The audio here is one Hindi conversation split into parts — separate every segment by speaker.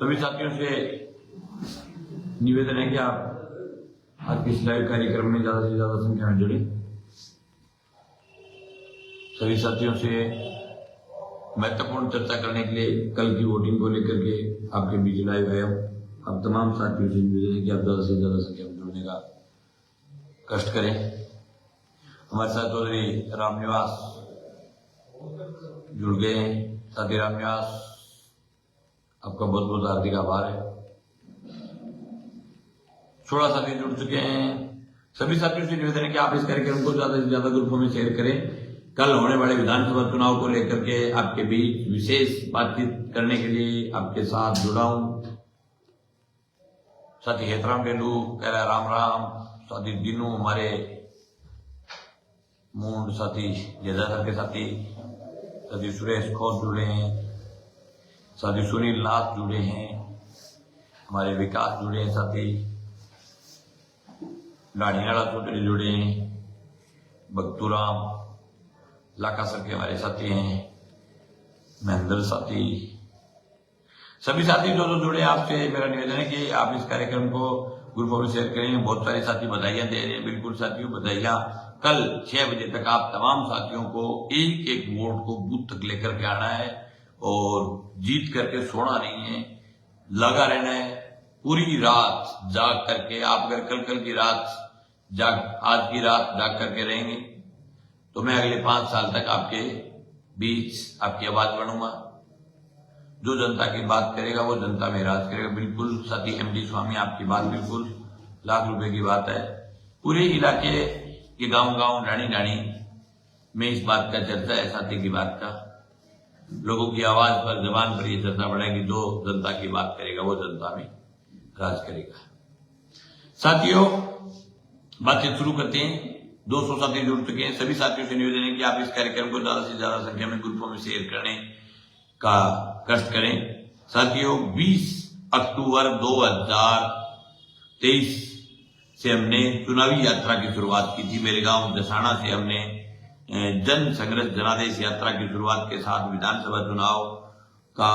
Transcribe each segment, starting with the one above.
Speaker 1: सभी साथियों से निवेदन है कि आप आज के इस लाइव कार्यक्रम में ज्यादा से ज्यादा संख्या में जुड़े। सभी साथियों से महत्वपूर्ण चर्चा करने के लिए कल की वोटिंग को लेकर के आपके बीच लाइव आया हूं। आप तमाम साथियों से निवेदन है कि आप ज्यादा से ज्यादा संख्या में जुड़ने का कष्ट करें। हमारे साथ चौधरी रामनिवास जुड़ गए हैं। साथी रामनिवास, आपका बहुत बहुत हार्दिक आभार है। 16 साथी जुड़ चुके हैं। सभी साथियों से निवेदन है कि आप इस कार्यक्रम को ज्यादा से ज्यादा ग्रुपों में शेयर करें। कल होने वाले विधानसभा चुनाव को लेकर के आपके बीच विशेष बातचीत करने के लिए आपके साथ जुड़ा हूं। साथी हेतराम डेलू कह रहा राम राम। साथी दिनू, हमारे मूंड साथी जयदा के साथी सुरेश खोस जुड़े हैं। साथी सुनील नाथ जुड़े हैं। हमारे विकास जुड़े हैं। साथी लाढ़ीनाड़ा चौधरी जुड़े हैं। भक्तूराम लाका सर के हमारे साथी हैं। महेंद्र साथी, सभी साथी जो जुड़े, आपसे मेरा निवेदन है कि आप इस कार्यक्रम को ग्रुपों में शेयर करें। बहुत सारे साथी बधाइयां दे रहे हैं। बिल्कुल साथियों, बधाइयां। कल 6 बजे तक आप तमाम साथियों को एक एक वोट को बूथ तक लेकर के आना है और जीत करके सोना नहीं है, लगा रहना है। पूरी रात जाग करके आप अगर कल की रात आज की रात जाग करके रहेंगे तो मैं अगले 5 साल तक आपके बीच आपकी आवाज बनूंगा। जो जनता की बात करेगा वो जनता में राज करेगा। बिल्कुल साथी एमडी स्वामी, आपकी बात बिल्कुल लाख रुपए की बात है। पूरे इलाके के गांव डाणी में इस बात का चर्चा है, साथी की बात का। लोगों की आवाज पर, जबान पर यह चर्चा बढ़ेगी। जो जनता की बात करेगा वो जनता में राज करेगा। साथियों, बातचीत शुरू करते हैं। 200 साथी जुड़ चुके हैं। सभी साथियों से निवेदन है कि आप इस कार्यक्रम को ज्यादा से ज्यादा संख्या में ग्रुपों में शेयर करने का कष्ट करें। साथियों, 20 अक्टूबर 2023 से हमने चुनावी यात्रा की शुरुआत की थी। मेरे गांव दसाना से हमने जन संघर्ष जनादेश यात्रा की शुरुआत के साथ विधानसभा चुनाव का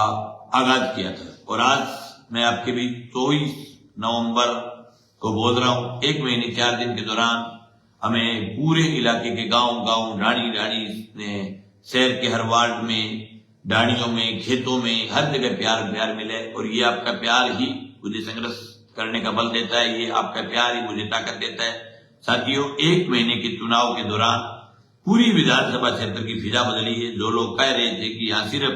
Speaker 1: आगाज किया था। और आज मैं आपके बीच 24 नवंबर को बोल रहा हूं। 1 महीने 4 दिन के दौरान हमें पूरे इलाके के गांव डाणी शहर के हर वार्ड में, डाणियों में, खेतों में, हर जगह प्यार मिले। और ये आपका प्यार ही मुझे संघर्ष करने का बल देता है। ये आपका प्यार ही मुझे ताकत देता है। साथियों, 1 महीने के चुनाव के दौरान पूरी विधानसभा क्षेत्र की फिजा बदली है। जो लोग कह रहे थे कि यहाँ सिर्फ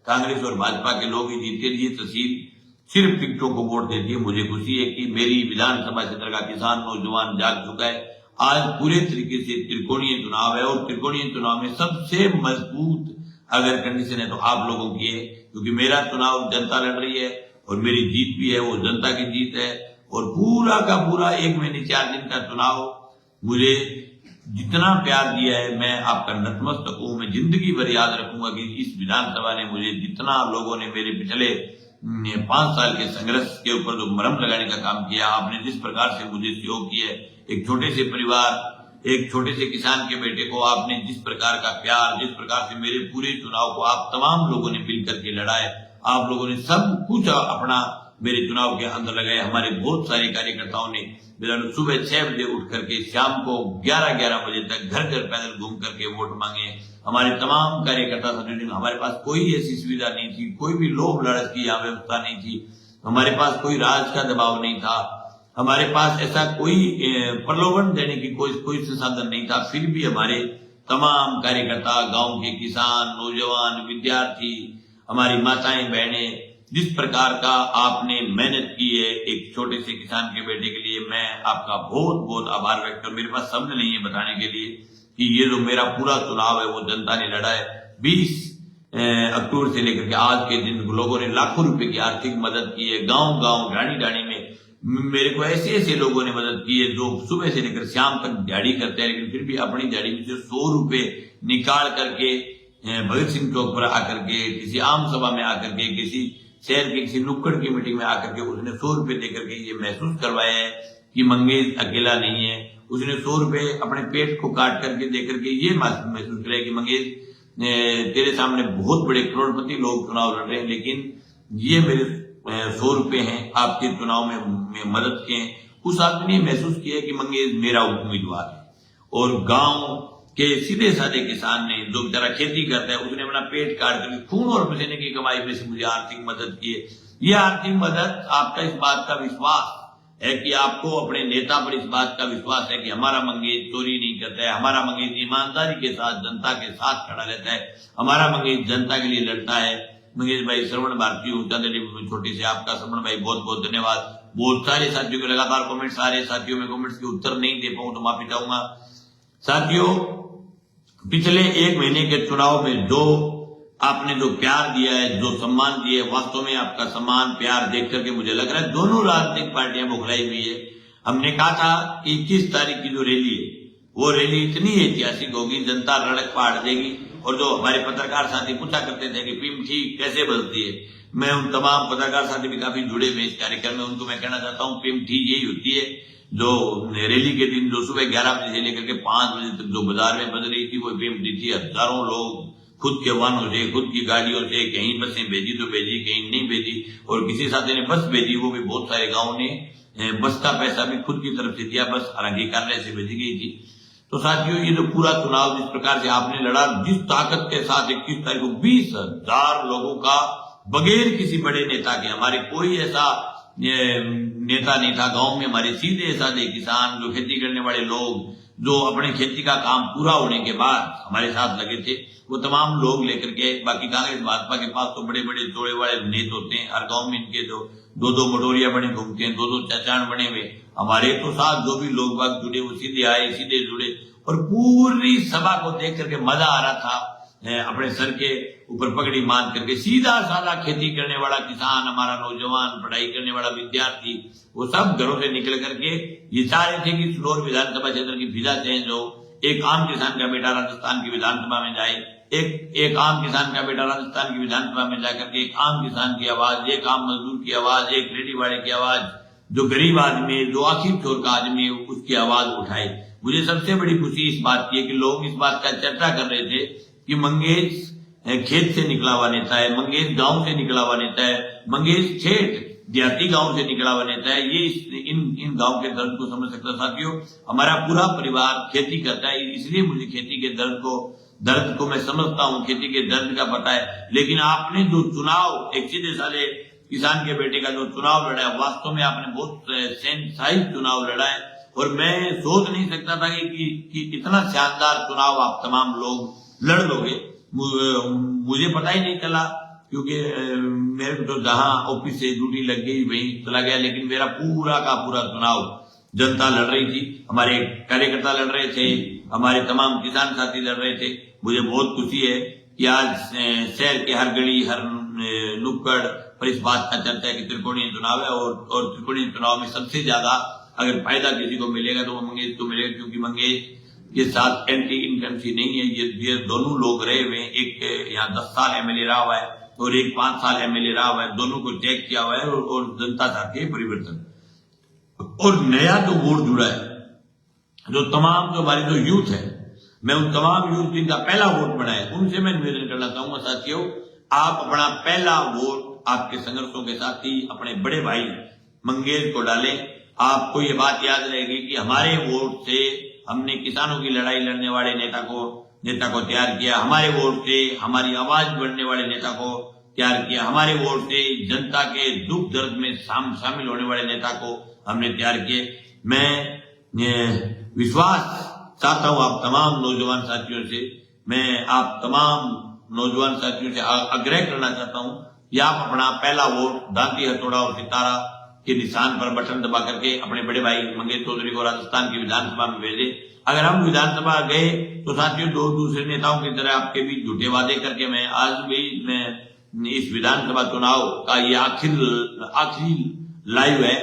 Speaker 1: कांग्रेस और भाजपा के लोग ही जीतते, ये तहसील सिर्फ टिकटों को वोट देती है। मुझे खुशी है कि मेरी विधानसभा क्षेत्र का किसान नौजवान जाग चुका है। आज पूरे तरीके से त्रिकोणीय चुनाव है और त्रिकोणीय चुनाव में सबसे मजबूत अगर कंडीशन है तो आप लोगों की है, क्योंकि मेरा चुनाव जनता लड़ रही है और मेरी जीत भी है वो जनता की जीत है। और पूरा का पूरा 1 महीने 4 दिन का चुनाव मुझे जितना प्यार दिया है, मैं आपका नतमस्तक हूं। मैं जिंदगी भर याद रखूंगा कि इस विधानसभा ने मुझे जितना लोगों ने मेरे पिछले 5 साल के संघर्ष के ऊपर जो मरहम लगाने का काम किया, आपने जिस प्रकार से मुझे सहयोग किया है, एक छोटे से परिवार, एक छोटे से किसान के बेटे को आपने जिस प्रकार का प्यार, जिस प्रकार से मेरे पूरे चुनाव को आप तमाम लोगों ने मिल करके लड़ा है, आप लोगों ने सब कुछ अपना मेरे चुनाव के अंदर लगाए। हमारे बहुत सारे कार्यकर्ताओं ने सुबह 6 बजे उठ करके शाम को 11 बजे तक घर घर पैदल घूम करके वोट मांगे। हमारे तमाम कार्यकर्ता साथियों, हमारे पास कोई ऐसी सुविधा नहीं थी, कोई भी लोभ लालच की यहाँ व्यवस्था नहीं थी, हमारे पास कोई राज का दबाव नहीं था, हमारे पास ऐसा कोई प्रलोभन देने की कोई संसाधन नहीं था। फिर भी हमारे तमाम कार्यकर्ता, गांव के किसान, नौजवान, विद्यार्थी, हमारी माताएं बहनें, जिस प्रकार का आपने मेहनत की है एक छोटे से किसान के बेटे के लिए, मैं आपका बहुत बहुत आभार व्यक्त कर। मेरे पास शब्द नहीं है बताने के लिए कि ये जो मेरा पूरा चुनाव है वो जनता ने लड़ा है। 20 अक्टूबर से लेकर के आज के दिन लोगों ने लाखों रुपए की आर्थिक मदद की है। गांव डाणी में मेरे को ऐसे लोगों ने मदद की है जो सुबह से लेकर शाम तक दिहाड़ी करते हैं, लेकिन फिर भी अपनी दिहाड़ी में से 100 रुपए निकाल करके भगत सिंह चौक पर आकर के, किसी आम सभा में आकर के, किसी शहर के किसी नुक्कड़ की मीटिंग में आकर के उसने 100 रुपए देकर के ये महसूस करवाया है कि मंगेश अकेला नहीं है। उसने 100 रुपए अपने पेट को काट करके देकर के ये महसूस कराया कि मंगेश तेरे सामने बहुत बड़े करोड़पति लोग चुनाव लड़ रहे हैं, लेकिन ये मेरे 100 रुपए हैं आपके चुनाव में मदद के हैं, उस आदमी ने महसूस किया कि मंगेश मेरा उम्मीदवार है। और गांव के सीधे साधे किसान ने, जो बेचारा खेती करता है, उसने अपना पेट काट करके खून और पसीने की कमाई में से मुझे आर्थिक मदद की है। यह आर्थिक मदद आपका इस बात का विश्वास है कि आपको अपने नेता पर इस बात का विश्वास है कि हमारा मंगेश चोरी नहीं करता है, हमारा मंगेश ईमानदारी के साथ जनता के साथ खड़ा रहता है, हमारा मंगेश जनता के लिए लड़ता है। मंगेश भाई, श्रवण भारती ऊंचा दिल्ली छोटी से आपका श्रवण भाई बहुत बहुत धन्यवाद। बहुत सारे साथियों के लगातार कमेंट्स आ रहे, साथियों में कमेंट्स के उत्तर नहीं दे पाऊं तो माफी चाहूंगा। साथियों, पिछले 1 महीने के चुनाव में जो आपने जो प्यार दिया है, जो सम्मान दिया है, वास्तव में आपका सम्मान प्यार देख करके मुझे लग रहा है दोनों राजनीतिक पार्टियां बौखलाई हुई है। हमने कहा था कि 21 तारीख की जो रैली है, वो रैली इतनी ऐतिहासिक होगी, जनता रड़क फाड़ देगी। और जो हमारे पत्रकार साथी पूछा करते थे कि पिमठी कैसे बजती है, मैं उन तमाम पत्रकार साथी भी काफी जुड़े हुए इस कार्यक्रम में, उनको मैं कहना चाहता हूँ पिमठी यही होती है जो रैली के दिन जो सुबह 11 बजे से लेकर के 5 बजे तक जो बाजार में बज रही थी, वो पिमठी थी। हजारों लोग खुद के वाहनों से, खुद की गाड़ियों से, कहीं बसें भेजी तो भेजी, कहीं नहीं भेजी, और किसी साथी ने बस भेजी, वो भी बहुत सारे गाँव ने बस का पैसा भी खुद की तरफ से दिया, बस हालांकि कार्यालय से भेजी गई थी। तो साथियों, ये जो पूरा चुनाव जिस प्रकार से आपने लड़ा, जिस ताकत के साथ 21 तारीख को 20,000 लोगों का बगैर किसी बड़े नेता के, हमारे कोई ऐसा नेता नहीं था गांव में, हमारे सीधे साधे किसान, जो खेती करने वाले लोग, जो अपने खेती का काम पूरा होने के बाद हमारे साथ लगे थे, वो तमाम लोग लेकर के, बाकी कांग्रेस भाजपा के पास तो बड़े बड़े जोड़े वाले नेता होते हैं, हर गांव में इनके जो 2-2 मटोरिया बने घूमते हैं, 2-2 चाचान बने हुए, हमारे तो साथ जो भी लोग बाग जुड़े वो सीधे आए, सीधे जुड़े, और पूरी सभा को देख करके मजा आ रहा था। अपने सर के ऊपर पगड़ी बांध करके सीधा साधा खेती करने वाला किसान, हमारा नौजवान, पढ़ाई करने वाला विद्यार्थी, वो सब घरों से निकल करके ये चाह रहे थे कि सिल्लोर विधानसभा क्षेत्र की फिजा चेंज हो, एक आम किसान का बेटा राजस्थान की विधानसभा में जाए, एक आम किसान का बेटा राजस्थान की विधानसभा में जाकर के एक आम किसान की आवाज, एक आम मजदूर की आवाज, एक रेडी वाले की आवाज, जो गरीब आदमी, जो आखिर छोर का आदमी है, उसकी आवाज उठाए। मुझे सबसे बड़ी खुशी इस बात की है कि लोग इस बात का चर्चा कर रहे थे कि मंगेश खेत से निकला हुआ नेता है, मंगेश गांव से निकला हुआ नेता है, मंगेश ठेठ देहाती गांव से निकला हुआ नेता है, ये इन गांव के दर्द को समझ सकता। साथियों, हमारा पूरा परिवार खेती करता है, इसलिए मुझे खेती के दर्द को मैं समझता हूँ, खेती के दर्द का पता है। लेकिन आपने जो चुनाव, एक सीधे साधे किसान के बेटे का जो चुनाव लड़ा है, वास्तव में आपने बहुत सेंसाइज चुनाव लड़ा है, और मैं सोच नहीं सकता था कि इतना शानदार चुनाव आप तमाम लोग लड़ लोगे। मुझे पता ही नहीं चला, क्योंकि मेरे को तो जहां ऑफिस से ड्यूटी लग गई वहीं चला गया, लेकिन मेरा पूरा का पूरा चुनाव जनता लड़ रही थी, हमारे कार्यकर्ता लड़ रहे थे, हमारे तमाम किसान साथी लड़ रहे थे। मुझे बहुत खुशी है कि आज शहर के हर गली, हर नुक्कड़ पर इस बात का चर्चा है कि त्रिकोणीय चुनाव है, और त्रिकोणीय चुनाव में सबसे ज्यादा अगर फायदा किसी को मिलेगा तो वो मंगेश को मिलेगा, क्योंकि मंगेश के साथ एंटी इनकम्सी नहीं है। ये दोनों लोग रहे हुए, एक यहाँ 10 साल एमएलए रहा हुआ है और एक 5 साल एमएलए रहा हुआ है, दोनों को चेक किया हुआ है, और जनता चाहती है परिवर्तन। और नया जो वोट जुड़ा है, जो तमाम जो हमारी जो यूथ है, मैं उन तमाम यूथ जिनका पहला वोट बना है, उनसे मैं निवेदन करना चाहूंगा, साथियों, आप अपना पहला वोट आपके संघर्षों के साथी अपने बड़े भाई मंगेश को डालें। आपको ये बात याद रहेगी कि हमारे वोट से हमने किसानों की लड़ाई लड़ने वाले नेता को तैयार किया, हमारे वोट से हमारी आवाज बढ़ने वाले नेता को तैयार किया, हमारे वोट से जनता के दुख दर्द में शामिल होने वाले नेता को हमने तैयार किए। मैं विश्वास चाहता हूं आप तमाम नौजवान साथियों से, मैं आप तमाम नौजवान साथियों से आग्रह करना चाहता हूं कि आप अपना पहला वोट दांती, हथौड़ा और सितारा के निशान पर बटन दबा करके अपने बड़े भाई मंगेश चौधरी को राजस्थान की विधानसभा में भेजे। अगर हम विधानसभा गए तो साथियों, दो दूसरे नेताओं की तरह आपके बीच झूठे वादे करके मैं आज भी इस विधानसभा चुनाव का ये आखिरी लाइव है,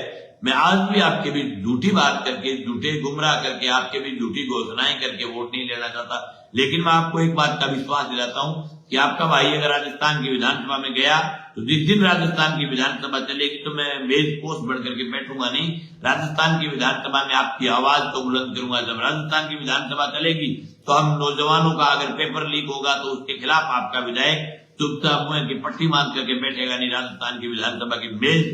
Speaker 1: मैं आज भी आपके बीच झूठी बात करके, झूठे गुमराह करके, आपके बीच झूठी घोषणाएं करके वोट नहीं लेना चाहता। लेकिन मैं आपको एक बात का विश्वास दिलाता हूं कि आपका भाई अगर राजस्थान की विधानसभा में गया तो जिस दिन राजस्थान की विधानसभा चलेगी तो मैं मेज पोस्ट बढ़ करके बैठूंगा नहीं, राजस्थान की विधानसभा में आपकी आवाज को बुलंद करूंगा। जब राजस्थान की विधानसभा चलेगी तो हम नौजवानों का अगर पेपर लीक होगा तो उसके खिलाफ आपका विधायक चुपचाप मुंह की पट्टी बांध करके बैठेगा नहीं। राजस्थान की विधानसभा की मेज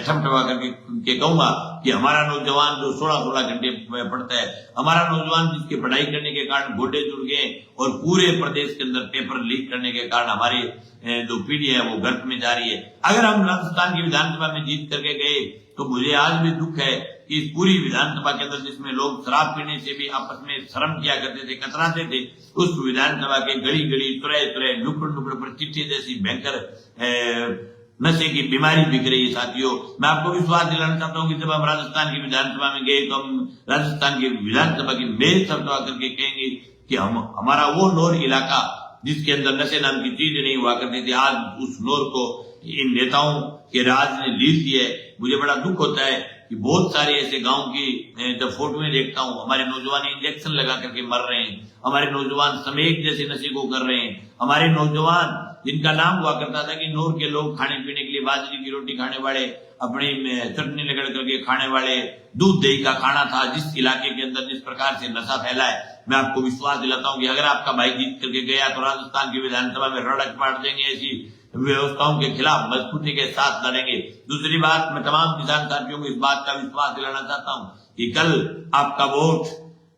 Speaker 1: ठमठमा करके कहूंगा कि हमारा नौजवान जो 16-16 घंटे पढ़ता है, हमारा नौजवान जिसके पढ़ाई करने के कारण गोडे जुड़ गए और पूरे प्रदेश के अंदर पेपर लीक करने के कारण हमारी जो पीढ़ी है वो गर्त में जा रही है। अगर हम राजस्थान की विधानसभा में जीत करके गए तो मुझे आज भी दुख है कि इस पूरी विधानसभा के अंदर जिसमें लोग शराब पीने से भी आपस में शर्म किया करते थे, कतराते थे, उस विधानसभा के गली गली तुरय नुकड़ पर चिट्ठी जैसी भयंकर नशे की बीमारी बिक रही है। साथियों, मैं आपको विश्वास दिलाना चाहता हूं कि जब हम राजस्थान की विधानसभा में गए तो हम राजस्थान की विधानसभा की मेज थपथपा करके कहेंगे कि हमारा वो नौर इलाका जिसके अंदर नशे नाम की चीज नहीं हुआ करती थी, आज उस नौर को इन नेताओं के राज ने लील दिया है। मुझे बड़ा दुख होता है कि बहुत सारे ऐसे गांव की जब फोटो देखता हूं, हमारे नौजवान इंजेक्शन लगा करके मर रहे हैं, हमारे नौजवान समेक जैसे नशे को कर रहे हैं, हमारे नौजवान जिनका नाम हुआ करता था कि नूर के लोग खाने पीने के लिए बाजरी की रोटी खाने वाले, अपनी चटनी लगड़ करके खाने वाले, दूध दही का खाना था, जिस इलाके के अंदर जिस प्रकार से नशा फैला है, मैं आपको विश्वास दिलाता हूं कि अगर आपका भाई जीत करके गया तो राजस्थान की विधानसभा में रड़क पाट देंगे, ऐसी व्यवस्थाओं के खिलाफ मजबूती के साथ लड़ेंगे। दूसरी बात, मैं तमाम किसान साथियों को इस बात का विश्वास दिलाना चाहता हूं कि कल आपका वोट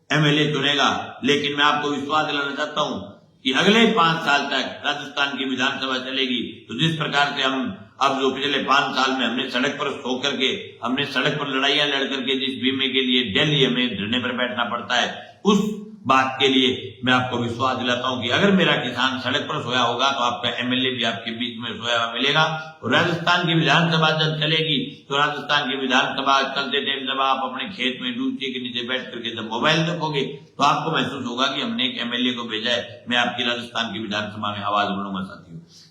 Speaker 1: एमएलए चुनेगा, लेकिन मैं आपको विश्वास दिलाना चाहता हूं कि अगले 5 साल तक राजस्थान की विधानसभा चलेगी। तो जिस प्रकार से हम अब जो पिछले 5 साल में हमने सड़क पर सो करके, हमने सड़क पर लड़ाइयां लड़ करके जिस बीमे के लिए दिल्ली हमें धरने पर बैठना पड़ता है, उस बात के लिए मैं आपको विश्वास दिलाता हूं कि अगर मेरा किसान सड़क पर सोया होगा तो आपका एमएलए भी आपके बीच में सोया हुआ मिलेगा। और राजस्थान की विधानसभा जब चलेगी तो राजस्थान की विधानसभा चलते टाइम जब आप अपने खेत में डूबचे के नीचे बैठ करके जब मोबाइल देखोगे तो आपको महसूस होगा कि हमने एक एमएलए को भेजा है, मैं आपकी राजस्थान की विधानसभा में आवाज उठाऊंगा।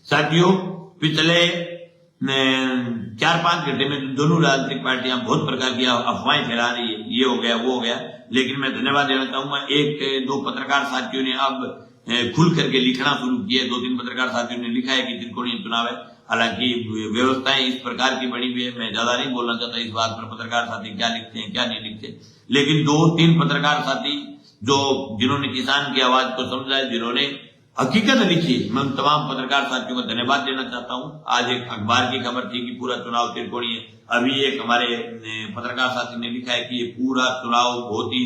Speaker 1: साथियों, पिछले 4-5 घंटे में दोनों राजनीतिक पार्टियां बहुत प्रकार की अफवाहें फैला रही है, ये हो गया वो हो गया, लेकिन मैं धन्यवाद देना चाहूंगा 1-2 पत्रकार साथियों ने अब खुल करके लिखना शुरू किया। 2-3 पत्रकार साथियों ने लिखा है कि त्रिकोणीय चुनाव है। हालांकि व्यवस्थाएं इस प्रकार की बनी हुई है, मैं ज्यादा नहीं बोलना चाहता इस बात पर, पत्रकार साथी क्या लिखते हैं क्या नहीं लिखते, लेकिन 2-3 पत्रकार साथी जो जिन्होंने किसान की आवाज को समझा है, जिन्होंने हकीकत लिखी, मैं उन तमाम पत्रकार साथियों को धन्यवाद देना चाहता हूं। आज एक अखबार की खबर थी कि पूरा चुनाव त्रिकोणीय है, अभी एक हमारे पत्रकार साथी ने लिखा है कि ये पूरा चुनाव बहुत ही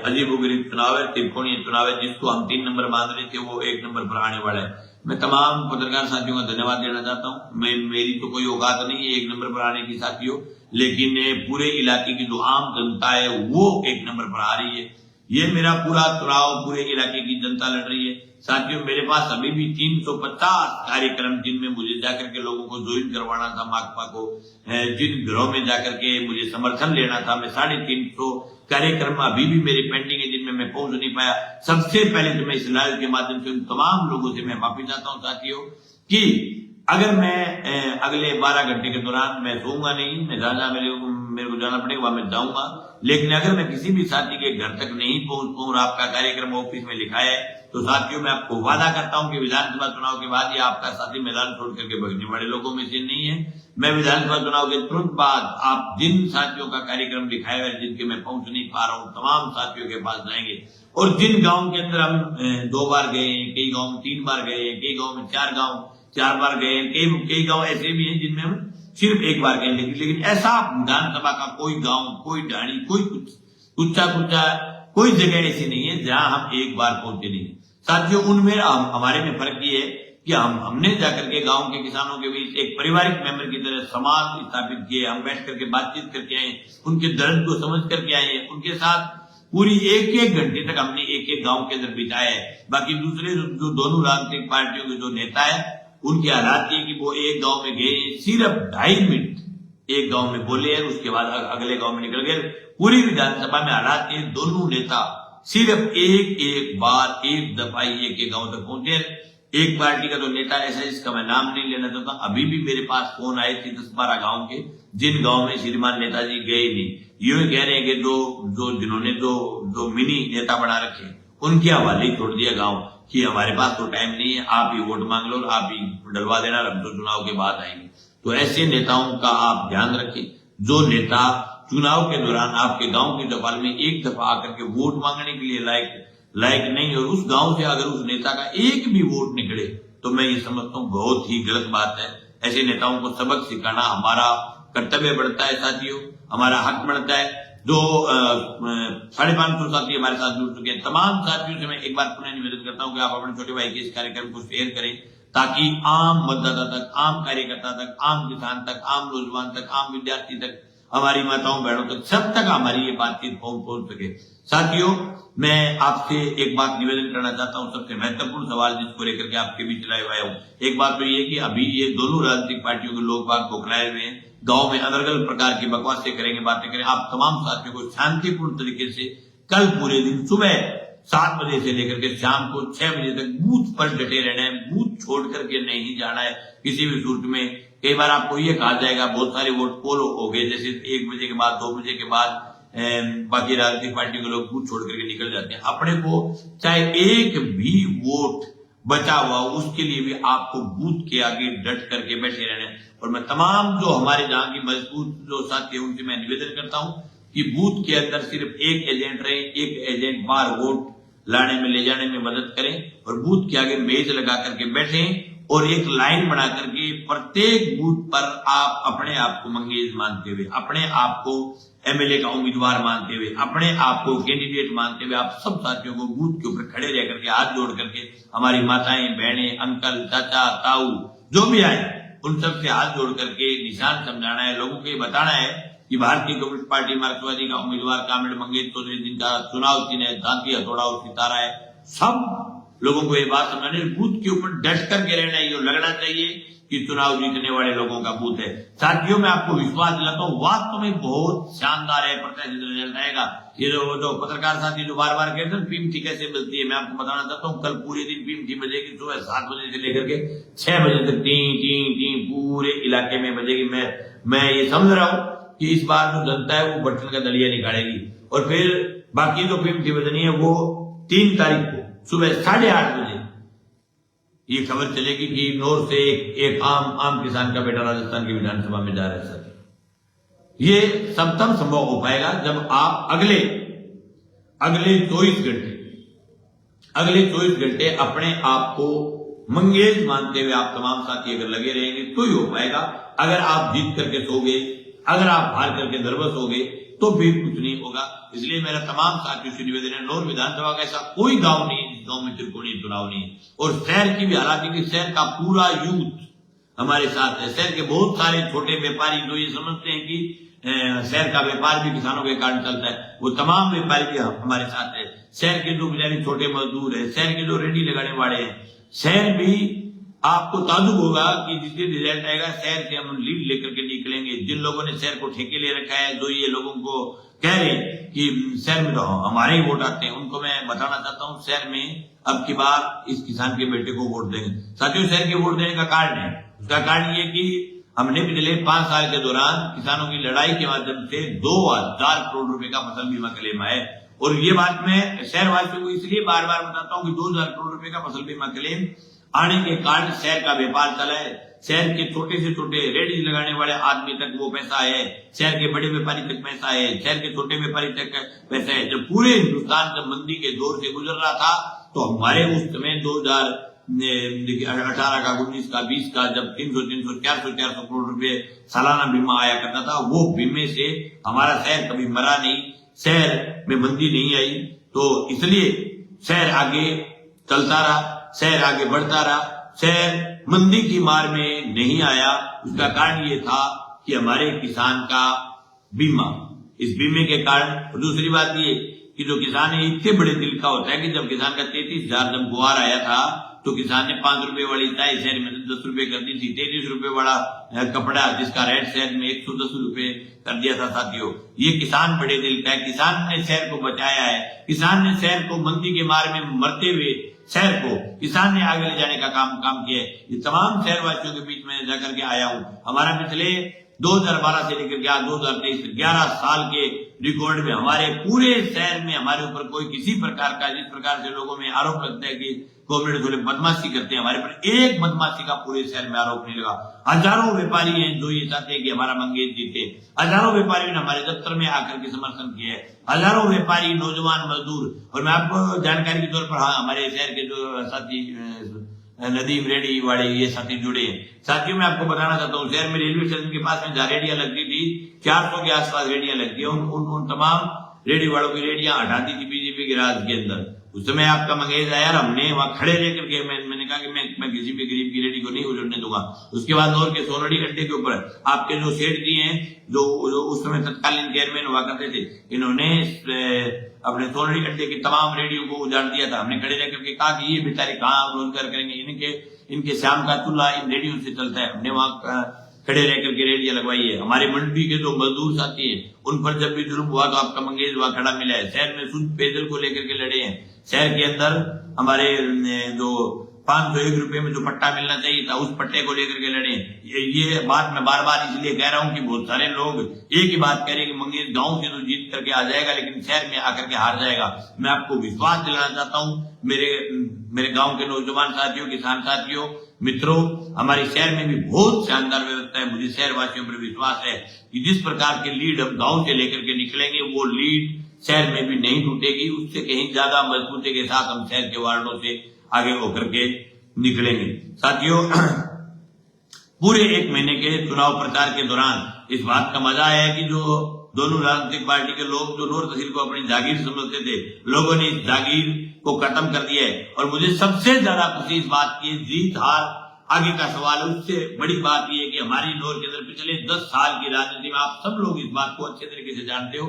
Speaker 1: अजीबोगरीब चुनाव है, त्रिकोणीय चुनाव है, जिसको हम 3 नंबर मान रहे थे वो 1 नंबर पर आने वाला है। मैं तमाम पत्रकार साथियों का धन्यवाद देना चाहता हूं। मेरी तो कोई औकात नहीं है 1 नंबर पर आने की साथियों, लेकिन पूरे इलाके की जो आम जनता है वो 1 नंबर पर आ रही है। ये मेरा पूरा चुनाव पूरे इलाके की जनता लड़ रही है। साथियों, मेरे पास अभी भी 350 कार्यक्रम, जिनमें मुझे जाकर के लोगों को ज्वाइन करवाना था माकपा को, जिन घरों में जाकर के मुझे समर्थन लेना था, मैं 350 कार्यक्रम अभी भी मेरे पेंडिंग है जिनमें मैं पहुंच नहीं पाया। सबसे पहले तो मैं इस लाइव के माध्यम से उन तमाम लोगों से मैं माफी चाहता हूं साथियों कि अगर मैं अगले 12 घंटे के दौरान मैं सोऊंगा नहीं, मैं जहां मेरे को जाना पड़ेगा वहां मैं जाऊंगा, लेकिन अगर मैं किसी भी साथी के घर तक नहीं पहुंच पाऊं और आपका कार्यक्रम ऑफिस में लिखा है तो साथियों मैं आपको वादा करता हूं कि विधानसभा चुनाव के बाद ये आपका साथी मैदान छोड़ करके भगने वाले लोगों में से नहीं है। मैं विधानसभा चुनाव के तुरंत बाद आप जिन साथियों का कार्यक्रम लिखाया है, जिनके मैं पहुंच नहीं पा रहा हूं, तमाम साथियों के पास जाएंगे और जिन गाँव के अंदर हम 2 बार गए, कई गाँव में 3 बार गए, कई गाँव में 4 बार गए, कई गाँव ऐसे भी हैं जिनमें हम सिर्फ 1 बार गए, लेकिन ऐसा विधानसभा का कोई गांव, कोई ढाणी, कोई कुछ कोई जगह ऐसी नहीं है जहां हम 1 बार पहुंचे नहीं। साथियों, उनमें हमारे में फर्क ये है कि हमने जाकर के गांव के किसानों के बीच एक पारिवारिक मेंबर की तरह समाज स्थापित किए, हम बैठ करके बातचीत करके आए, उनके दर्द को समझ करके आए, उनके साथ पूरी 1-1 घंटे तक हमने एक गांव के अंदर बिताया है। बाकी दूसरे जो दोनों राजनीतिक पार्टियों के जो नेता है, उनके हालात ये कि वो एक गांव में गए, सिर्फ 2.5 मिनट एक गांव में बोले हैं, उसके बाद अगले गांव में निकल गए। पूरी विधानसभा में हालात ये दोनों नेता सिर्फ एक बार एक दफा एक गांव तक पहुंचे। एक पार्टी का जो नेता ऐसा, जिसका मैं नाम नहीं लेना चाहता, अभी भी मेरे पास फोन आए थे 10-12 गांव के, जिन गांव में श्रीमान नेताजी गए नहीं। यूं कह रहे हैं कि जिन्होंने जो मिनी नेता बना रखे उनके हवाले छोड़ दिया गांव कि हमारे पास तो टाइम नहीं है, आप ही वोट मांग लो, आप ही डलवा देना, हम तो चुनाव के बाद आएंगे। तो ऐसे नेताओं का आप ध्यान रखें, जो नेता चुनाव के दौरान आपके गांव की चौपाल में एक दफा आकर के वोट मांगने के लिए लायक नहीं, और उस गांव से अगर उस नेता का एक भी वोट निकले तो मैं ये समझता हूँ बहुत ही गलत बात है। ऐसे नेताओं को सबक सिखाना हमारा कर्तव्य बढ़ता है साथियों, हमारा हक बनता है। जो 550 साथी हमारे साथ जुड़ चुके हैं, तमाम साथियों से मैं एक बार पुनः निवेदन करता हूं कि आप अपने छोटे भाई के इस कार्यक्रम को शेयर करें, ताकि आम मतदाता तक, आम कार्यकर्ता तक, आम किसान तक, आम नौजवान तक, आम विद्यार्थी तक, हमारी माताओं बहनों तक, सब तक हमारी ये बातचीत पहुंच सके। साथियों, मैं आपसे एक बात निवेदन करना चाहता हूं, सबसे महत्वपूर्ण सवाल जिसको लेकर के आपके बीच लाए हुआ हूं। एक बात तो ये कि अभी ये दोनों राजनीतिक पार्टियों के लोग बाग बौखलाए हुए हैं, गांव में अलग अलग प्रकार की बकवासें करेंगे, बातें करें। आप तमाम साथियों को शांतिपूर्ण तरीके से कल पूरे दिन सुबह 7 बजे से लेकर के शाम को 6 बजे तक बूथ पर डटे रहना है, बूथ छोड़ करके नहीं जाना है किसी भी सूरत में। कई बार आपको ये कहा जाएगा बहुत सारे वोट पोल हो गए, जैसे 1 बजे के बाद, 2 बजे के बाद बाकी राजनीतिक पार्टी के लोग बूथ छोड़ करके निकल जाते हैं। अपने को चाहे एक भी वोट बचा हुआ उसके लिए भी आपको बूथ के आगे डट करके बैठे रहना है। और मैं तमाम जो हमारे जहां की मजबूत जो साथी है उनसे मैं निवेदन करता हूं कि बूथ के अंदर सिर्फ एक एजेंट रहे, एक एजेंट बार वोट लाने में ले जाने में मदद करें, और बूथ के आगे मेज लगा करके बैठें और एक लाइन बना करके प्रत्येक बूथ पर आप अपने आप को मंगेज मानते हुए, अपने आप को एमएलए का उम्मीदवार मानते हुए, अपने आप को कैंडिडेट मानते हुए आप सब साथियों को बूथ के ऊपर खड़े रह करके हाथ जोड़ करके, हमारी माताएं बहनें अंकल चाचा ताऊ जो भी आए उन सब से हाथ जोड़ करके निशान समझाना है, लोगों को ये बताना है कि भारतीय कम्युनिस्ट पार्टी मार्क्सवादी का उम्मीदवार कामिल मंगेश चौधरी जिनका चुनाव चिन्ह दांती हथौड़ा और सितारा है, सब लोगों को ये बात समझानी, बूथ के ऊपर डट करके रहना है। ये लगना चाहिए कि चुनाव जीतने वाले लोगों का बूथ है। साथियों, मैं आपको विश्वास दिलाता हूँ वास्तव में बहुत शानदार है, प्रत्याशित रिजल्ट आएगा। ये जो पत्रकार साथी जो बार बार कहते हैं पीएमटी कैसे मिलती है, मैं आपको बताना चाहता हूँ कल पूरे दिन पीएमटी बजेगी, सुबह 7 बजे से लेकर के 6 बजे तक टी टी टी पूरे इलाके में बजेगी। मैं ये समझ रहा हूँ कि इस बार जो जनता है वो बटन का दलिया निकालेगी, और फिर बाकी जो पीएमटी बजनी है वो 3 तारीख को सुबह 8:30 बजे ये खबर चलेगी कि नौर से एक आम किसान का बेटा राजस्थान की विधानसभा में जा रहा है। सर, ये सब तब संभव हो पाएगा जब आप अगले 24 घंटे अपने आप को मंगेज मानते हुए आप तमाम साथी अगर लगे रहेंगे तो ही हो पाएगा। अगर आप जीत करके सो गए, अगर आप हार करके नर्वस हो गए तो फिर कुछ नहीं होगा। इसलिए मेरा तमाम साथियों से निवेदन है, नौर विधानसभा का ऐसा कोई गांव नहीं है जिस गांव में त्रिकोणीय चुनाव नहीं है। और शहर की भी हालांकि कि शहर का पूरा यूथ हमारे साथ है। शहर के बहुत सारे छोटे व्यापारी जो ये समझते हैं कि शहर का व्यापार भी किसानों के कारण चलता है, वो तमाम व्यापारी भी हमारे साथ है। शहर के जो बेचारे छोटे मजदूर है, शहर के जो रेडी लगाने वाले हैं, शहर भी आपको ताजुब होगा कि जिस दिन रिजल्ट आएगा शहर से हम लीड लेकर के निकलेंगे। जिन लोगों ने शहर को ठेके ले रखा है, जो ये लोगों को कह रहे हैं कि शहर में तो हमारे ही वोट आते हैं, उनको मैं बताना चाहता हूँ शहर में अब की बार इस किसान के बेटे को वोट देंगे। साथियों, शहर के वोट देने का कारण है, उसका कारण ये कि हमने पिछले 5 साल के दौरान किसानों की लड़ाई के माध्यम से 2000 करोड़ रुपए का फसल बीमा क्लेम है। और ये बात मैं शहरवासियों को इसलिए बार बार बताता हूँ कि 2000 करोड़ रुपए का फसल बीमा क्लेम आने के कारण शहर का व्यापार चला है। शहर के छोटे से छोटे रेडी लगाने वाले आदमी तक वो पैसा है, शहर के बड़े व्यापारी तक पैसा है, शहर के छोटे व्यापारी तक पैसा है। जब पूरे हिंदुस्तान जब मंदी के दौर से गुजर रहा था तो हमारे उस समय 2018 का, 19 का, 20 का जब 300, 400 करोड़ रुपए सालाना बीमा आया करता था, वो बीमे से हमारा शहर कभी मरा नहीं, शहर में मंदी नहीं आई। तो इसलिए शहर आगे चलता रहा, शहर आगे बढ़ता रहा, शहर मंदी की मार में नहीं आया। उसका कारण ये था कि हमारे किसान का बीमा, इस बीमे के कारण। दूसरी बात ये कि जो किसान है इतने बड़े दिल का होता है कि जब किसान का 33,000 जब गुहार आया था तो किसान ने 5 रुपए वाली चाय शहर में 10 रुपए कर दी थी, 33 रुपए वाला कपड़ा जिसका रेट शहर में 110 रुपए कर दिया था। साथियों, ये किसान बड़े दिल का है, किसान ने शहर को बचाया है, किसान ने शहर को मंदी के मार में मरते हुए शहर को किसान ने आगे ले जाने का काम किया है। ये तमाम शहरवासियों के बीच में जाकर के आया हूं। हमारा पिछले 2012 से लेकर के 2023 11 साल के रिकॉर्ड में हमारे पूरे शहर में हमारे ऊपर कोई किसी प्रकार का, जिस प्रकार से लोगों में आरोप लगता है कि कॉमरेड थोड़े बदमाशी करते हैं, हमारे पर एक बदमाशी का पूरे शहर में आरोप नहीं लगा। हजारों व्यापारी हैं जो ये चाहते हैं कि हमारा मंगेश जीते, हजारों व्यापारियों ने हमारे दफ्तर में आकर के समर्थन किया है, हजारों व्यापारी, नौजवान, मजदूर। और मैं आपको जानकारी के तौर पर, हाँ, हमारे शहर के जो साथी नदीम रेडी वाले ये साथी जुड़े हैं। साथियों मैं आपको बताना चाहता हूँ, शहर में रेलवे स्टेशन के पास में जहाँ रेडियां लगती थी 400 के आसपास रेडियां लगती है, उन तमाम रेडी वालों की रेडियां हटा दी थी बीजेपी के राज के अंदर। उस समय आपका मंगेश आया, हमने वहां खड़े रह करके मैंने कहा कि मैं किसी भी गरीब की रेडी को नहीं उजड़ने दूंगा। उसके बाद और के सोनड़ी अड्डे के ऊपर आपके जो सेठ जी हैं, जो उस समय तत्कालीन चेयरमैन हुआ करते थे, इन्होंने अपने सोनड़ी अड्डे की तमाम रेडियो को उजाड़ दिया था। हमने खड़े रह करके कहा कि ये बेचारे कहाँ रोजगार करेंगे, इनके शाम का चूल्हा इन रेडियो से चलता है। हमने वहां खड़े रह करके रेडियो लगवाई है। हमारे मंडी के जो मजदूर साथी हैं, उन पर जब भी जुर्म हुआ तो आपका मंगेश वहां खड़ा मिला है। शहर में शुद्ध पेयजल को लेकर के लड़े हैं। शहर के अंदर हमारे जो 501 रुपए में जो पट्टा मिलना चाहिए था, उस पट्टे को लेकर के लड़े। ये बात मैं बार बार इसलिए कह रहा हूं कि बहुत सारे लोग एक ही बात कह रहे हैं कि मंगेश गांव से तो जीत करके आ जाएगा, लेकिन शहर में आकर के हार जाएगा। मैं आपको विश्वास दिलाना चाहता हूं मेरे गांव के नौजवान साथियों, किसान साथियों, मित्रों, हमारे शहर में भी बहुत शानदार व्यवस्था है। मुझे शहरवासियों पर विश्वास है कि जिस प्रकार की लीड हम गांव से लेकर के निकलेंगे, वो लीड शहर में भी नहीं टूटेगी। उससे कहीं ज्यादा मजबूती के साथ हम शहर के वार्डों से आगे होकर के निकलेंगे। साथियों, पूरे 1 महीने के चुनाव प्रचार के दौरान इस बात का मजा आया कि जो दोनों राजनीतिक पार्टी के लोग जो नूर तहसील को अपनी जागीर समझते थे, लोगों ने इस जागीर को खत्म कर दिया है। और मुझे सबसे ज्यादा खुशी इस बात की, जीत हार आगे का सवाल है, उससे बड़ी बात यह है कि हमारी नूर के अंदर पिछले 10 साल की राजनीति में आप सब लोग इस बात को अच्छे तरीके से जानते हो,